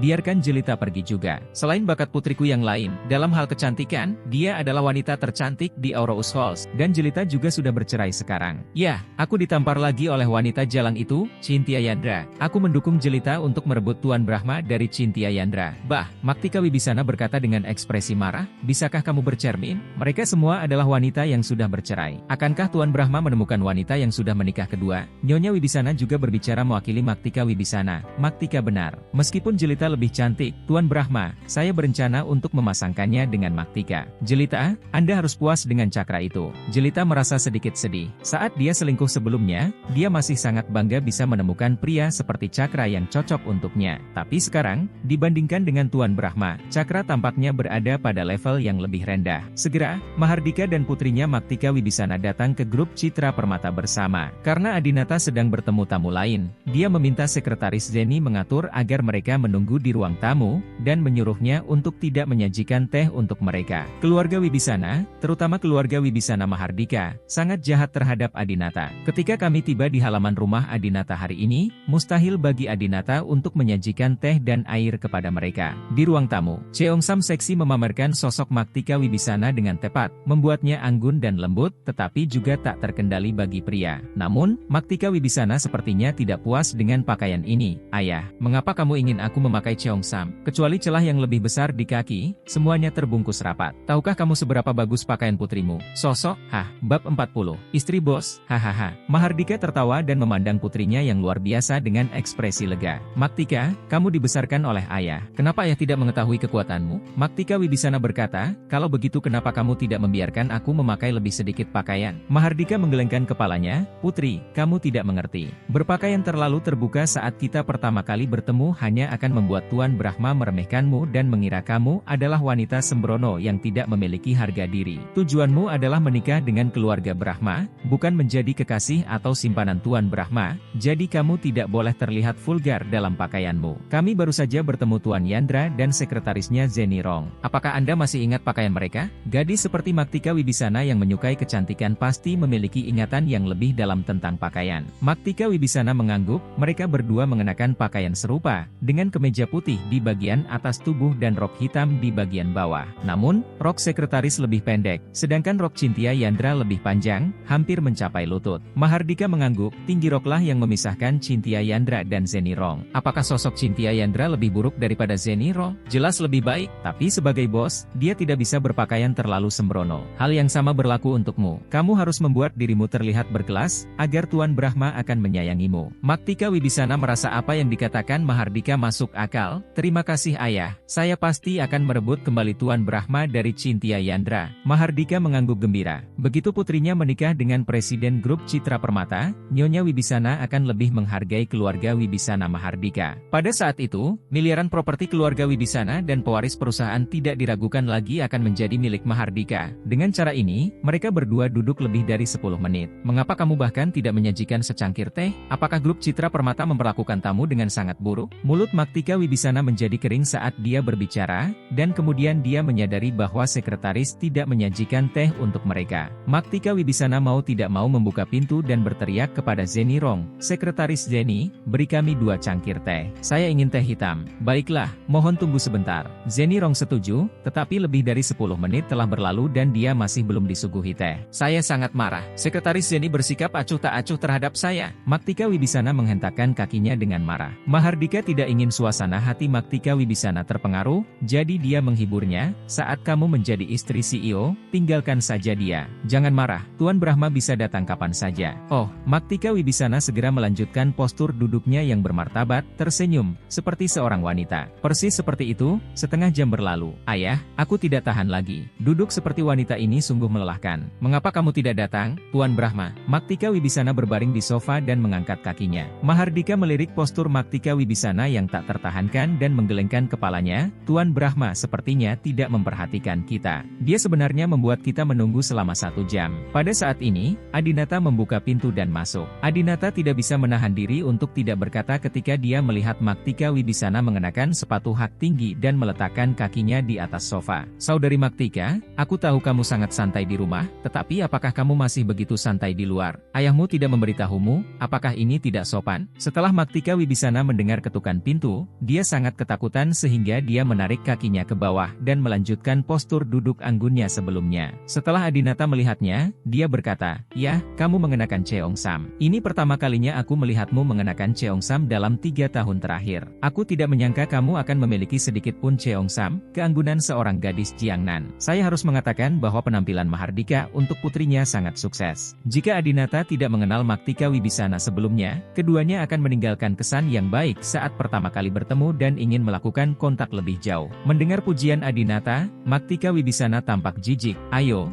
biarkan Jelita pergi juga. Selain bakat putriku yang lain, dalam hal kecantikan, dia adalah wanita tercantik di Aurous Halls, dan Jelita juga sudah bercerai sekarang. Ya, aku ditampar lagi oleh wanita jalang itu, Cynthia Yandra. Aku mendukung Jelita untuk merebut Tuan Brahma dari Cynthia Yandra." "Bah," Maktika Wibisana berkata dengan ekspresi marah, "bisakah kamu bercermin? Mereka semua adalah wanita yang sudah bercerai. Akankah Tuan Brahma menemukan wanita yang sudah menikah kedua?" Nyonya Wibisana juga berbicara mewakili Maktika Wibisana. "Maktika benar. Meskipun Jelita lebih cantik, Tuan Brahma, saya berencana untuk memasangkannya dengan Maktika. Jelita, Anda harus puas dengan cakra itu. Jelita merasa sedikit sedih. Saat dia selingkuh sebelumnya, dia masih sangat bangga bisa menemukan pria seperti Cakra yang cocok untuknya. Tapi sekarang, dibandingkan dengan Tuan Brahma, Cakra tampaknya berada pada level yang lebih rendah. Segera, Mahardika dan putrinya Maktika Wibisana datang ke grup Citra Permata bersama. Karena Adinata sedang bertemu tamu lain, dia meminta sekretaris Zeni mengatur agar mereka menunggu di ruang tamu, dan menyuruhnya untuk tidak menyajikan teh untuk mereka. Keluarga Wibisana, terutama keluarga Wibisana Mahardika, sangat jahat terhadap Adinata. Ketika kami tiba di halaman rumah Adinata hari ini, mustahil bagi Adinata untuk menyajikan teh dan air kepada mereka. Di ruang tamu, Cheongsam seksi memamerkan sosok Maktika Wibisana dengan tepat, membuatnya anggun dan lembut, tetapi juga tak terkendali bagi pria. Namun, Maktika Wibisana sepertinya tidak puas dengan pakaian ini. Ayah, mengapa kamu ingin aku memakai Cheongsam? Kecuali celah yang lebih besar di kaki, semuanya terbungkus rapat. Tahukah kamu seberapa bagus pakaian putrimu? Sosok, bab 40. Istri bos, hahaha. Mahardika tertawa dan memandang putrinya yang luar biasa dengan ekspresi lega. Maktika, kamu dibesarkan oleh ayah. Kenapa ayah tidak mengetahui kekuatanmu? Maktika Wibisana berkata, kalau begitu kenapa kamu tidak membiarkan aku memakai lebih sedikit pakaian? Mahardika menggelengkan kepalanya, putri, kamu tidak mengerti. Berpakaian terlalu terbuka saat kita pertama kali bertemu hanya akan membuat Tuan Brahma meremehkanmu dan mengira kamu adalah wanita sembrono yang tidak memiliki harga diri. Tujuanmu adalah menikah dengan keluarga Brahma, bukan menjadi kekasih atau simpanan Tuan Brahma, jadi kamu tidak boleh terlihat vulgar dalam pakaianmu. Kami baru saja bertemu Tuan Yandra dan sekretarisnya Zeni Rong. Apakah Anda masih ingat pakaian mereka? Gadis seperti Maktika Wibisana yang menyukai kecantikan pasti memiliki ingatan yang lebih dalam tentang pakaian. Maktika Wibisana mengangguk, mereka berdua mengenakan pakaian serupa, dengan kemeja putih di bagian atas tubuh dan rok hitam di bagian bawah. Namun, rok sekretaris lebih pendek, sedangkan rok Cynthia Yandra lebih panjang, hampir mencapai lutut. Mahardika mengangguk, tinggi roklah yang memisahkan Cynthia Yandra dan Zeni Rong. Apakah sosok Cynthia Yandra lebih buruk daripada Zeni Rong? Jelas lebih baik, tapi sebagai bos, dia tidak bisa berpakaian terlalu sembrono. Hal yang sama berlaku untukmu. Kamu harus membuat dirimu terlihat berkelas, agar Tuan Brahma akan menyayangimu. Maktika Wibisana merasa apa yang dikatakan Mahardika masuk akal. Terima kasih ayah, saya pasti akan merebut kembali Tuan Brahma dari Cynthia Yandra. Mahardika mengangguk gembira. Begitu putrinya menikah dengan presiden grup Citra Permata, Nyonya Wibisana akan lebih menghargai keluarga Wibisana Mahardika. Pada saat itu, miliaran properti keluarga Wibisana dan pewaris perusahaan tidak diragukan lagi akan menjadi milik Mahardika. Dengan cara ini, mereka berdua duduk lebih dari 10 menit. Mengapa kamu bahkan tidak menyajikan secangkir teh? Apakah grup Citra Permata memperlakukan tamu dengan sangat buruk? Mulut Maktika Wibisana menjadi kering saat dia berbicara, dan kemudian dia menyadari bahwa sekretaris tidak menyajikan teh untuk mereka. Maktika Wibisana mau tidak mau membuka pintu dan berteriak kepada Zeni Rong, "Sekretaris Zeni, beri kami 2 cangkir teh. Saya ingin teh hitam." "Baiklah, mohon tunggu sebentar." Zeni Rong setuju, tetapi lebih dari 10 menit telah berlalu dan dia masih belum disuguhi teh. "Saya sangat marah. Sekretaris Zeni bersikap acuh tak acuh terhadap saya." Maktika Wibisana menghentakkan kakinya dengan marah. Mahardika tidak ingin suasana hati Maktika Wibisana terpengaruh, jadi dia menghiburnya, "Saat kamu menjadi istri CEO, tinggalkan saja dia. Jangan marah, Tuan Brahma bisa datang kapan saja." "Oh." Maktika Wibisana segera melanjutkan postur duduknya yang bermartabat, tersenyum, seperti seorang wanita. Persis seperti itu, setengah jam berlalu. "Ayah, aku tidak tahan lagi. Duduk seperti wanita ini sungguh melelahkan. Mengapa kamu tidak datang, Tuan Brahma?" Maktika Wibisana berbaring di sofa dan mengangkat kakinya. Mahardika melirik postur Maktika Wibisana yang tak tertahankan dan menggelengkan kepalanya. "Tuan Brahma sepertinya tidak memperhatikan kita. Dia sebenarnya membuat kita menunggu selama 1 jam." Pada saat ini, Adinata membuka pintu dan masuk. Adinata tidak bisa menahan diri untuk tidak berkata ketika dia melihat Maktika Wibisana mengenakan sepatu hak tinggi dan meletakkan kakinya di atas sofa. "Saudari Maktika, aku tahu kamu sangat santai di rumah, tetapi apakah kamu masih begitu santai di luar? Ayahmu tidak memberitahumu, apakah ini tidak sopan?" Setelah Maktika Wibisana mendengar ketukan pintu, dia sangat ketakutan sehingga dia menarik kakinya ke bawah dan melanjutkan postur duduk anggunnya sebelumnya. Setelah Adinata melihatnya, dia berkata, "Ya, kamu mengenakan Cheongsam. Ini pertama kalinya aku melihatmu mengenakan Cheongsam dalam 3 tahun terakhir. Aku tidak menyangka kamu akan memiliki sedikit pun Cheongsam, keanggunan seorang gadis Jiangnan." Saya harus mengatakan bahwa penampilan Mahardika untuk putrinya sangat sukses. Jika Adinata tidak mengenal Maktika Wibisana sebelumnya, keduanya akan meninggalkan kesan yang baik saat pertama kali bertemu dan ingin melakukan kontak lebih jauh. Mendengar pujian Adinata, Maktika Wibisana tampak jijik. Ayo,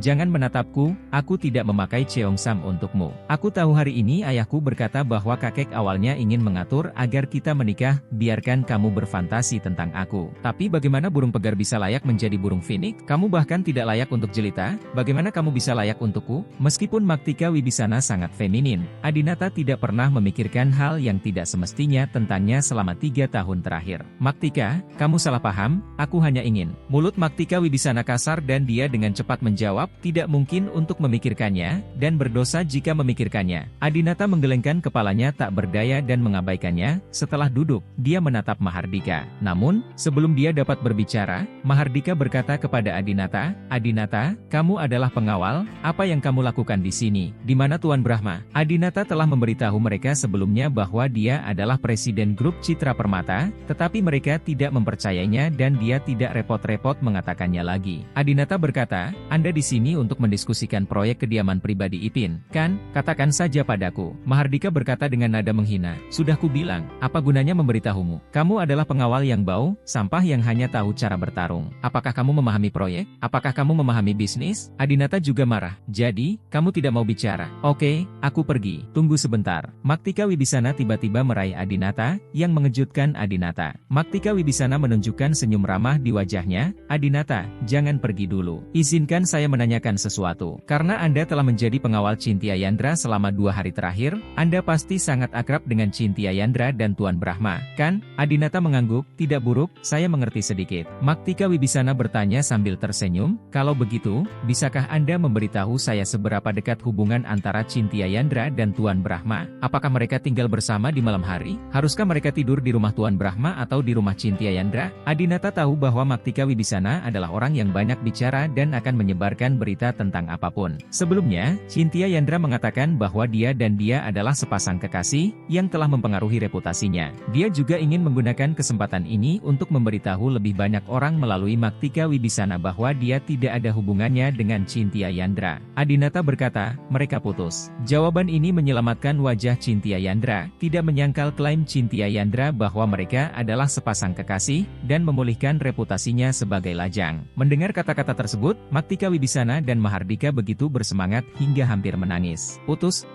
jangan menatapku, aku tidak memakai Cheongsam untukmu. Aku tahu hari ini ayahku berkata bahwa kakek awalnya ingin mengatur agar kita menikah, biarkan kamu berfantasi tentang aku. Tapi bagaimana burung pegar bisa layak menjadi burung finik? Kamu bahkan tidak layak untuk jelita, bagaimana kamu bisa layak untukku? Meskipun Maktika Wibisana sangat feminin, Adinata tidak pernah memikirkan hal yang tidak semestinya tentangnya selama 3 tahun terakhir. Maktika, kamu salah paham, aku hanya ingin. Mulut Maktika Wibisana kasar dan dia dengan cepat menjawab, tidak mungkin untuk memikirkannya, dan berdosa jika memikirkannya. Adinata menggelengkan kepalanya tak berdaya dan mengabaikannya. Setelah duduk, dia menatap Mahardika. Namun, sebelum dia dapat berbicara, Mahardika berkata kepada Adinata, Adinata, kamu adalah pengawal, apa yang kamu lakukan di sini? Di mana Tuan Brahma? Adinata telah memberitahu mereka sebelumnya bahwa dia adalah presiden grup Citra Permata, tetapi mereka tidak mempercayainya dan dia tidak repot-repot mengatakannya lagi. Adinata berkata, Anda di sini untuk mendiskusikan proyek kediaman pribadi Ipin, kan? Katakan saja padaku. Mahardika berkata dengan nada menghina, sudah kubilang, apa gunanya memberitahumu? Kamu adalah pengawal yang bau, sampah yang hanya tahu cara bertarung. Apakah kamu memahami proyek? Apakah kamu memahami bisnis? Adinata juga marah. Jadi, kamu tidak mau bicara? Oke, aku pergi. Tunggu sebentar. Maktika Wibisana tiba-tiba meraih Adinata, yang mengejutkan Adinata. Maktika Wibisana menunjukkan senyum ramah di wajahnya. Adinata, jangan pergi dulu. Izinkan saya menanyakan sesuatu. Karena Anda telah menjadi pengawal Cynthia Yandra selama 2 hari terakhir, Anda pasti sangat akrab dengan Cynthia Yandra dan Tuan Brahma, kan? Adinata mengangguk, tidak buruk, saya mengerti sedikit. Maktika Wibisana bertanya sambil tersenyum, kalau begitu, bisakah Anda memberitahu saya seberapa dekat hubungan antara Cynthia Yandra dan Tuan Brahma? Apakah mereka tinggal bersama di malam hari? Haruskah mereka tidur di rumah Tuan Brahma atau di rumah Cynthia Yandra? Adinata tahu bahwa Maktika Wibisana adalah orang yang banyak bicara dan akan menyebarkan berita tentang apapun. Sebelumnya, Cynthia Yandra mengatakan bahwa dia dan dia adalah sepasang kekasih yang telah mempengaruhi reputasinya. Dia juga ingin menggunakan kesempatan ini untuk memberitahu lebih banyak orang melalui Maktika Wibisana bahwa dia tidak ada hubungannya dengan Cynthia Yandra. Adinata berkata, mereka putus. Jawaban ini menyelamatkan wajah Cynthia Yandra, tidak menyangkal klaim Cynthia Yandra bahwa mereka adalah sepasang kekasih, dan memulihkan reputasinya sebagai lajang. Mendengar kata-kata tersebut, Maktika Wibisana dan Mahardika begitu bersemangat hingga hampir menangis. Putus,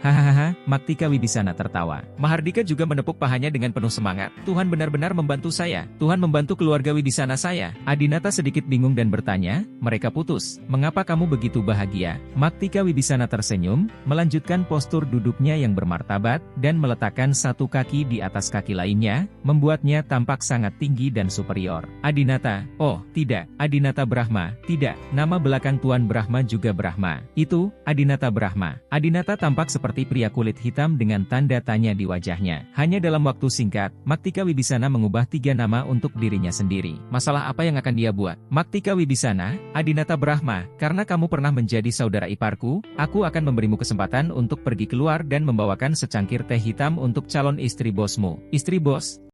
hahaha, Maktika Wibisana tertawa. Mahardika juga menepuk pahanya dengan penuh semangat. Tuhan benar-benar membantu saya. Tuhan membantu keluarga Wibisana saya. Adinata sedikit bingung dan bertanya, mereka putus. Mengapa kamu begitu bahagia? Maktika Wibisana tersenyum, melanjutkan postur duduknya yang bermartabat, dan meletakkan satu kaki di atas kaki lainnya, membuatnya tampak sangat tinggi dan superior. Adinata, oh, tidak. Adinata Brahma, tidak. Nama belakang Tuan Brahma juga Brahma. Itu, Adinata Brahma. Adinata tampak seperti pria kulit hitam dengan tanda tanya di wajahnya. Hanya dalam waktu singkat, Maktika Wibisana mengubah 3 nama untuk dirinya sendiri. Masalah apa yang akan dia buat? Maktika Wibisana, Adinata Brahma, karena kamu pernah menjadi saudara iparku, aku akan memberimu kesempatan untuk pergi keluar dan membawakan secangkir teh hitam untuk calon istri bosmu. Istri bos?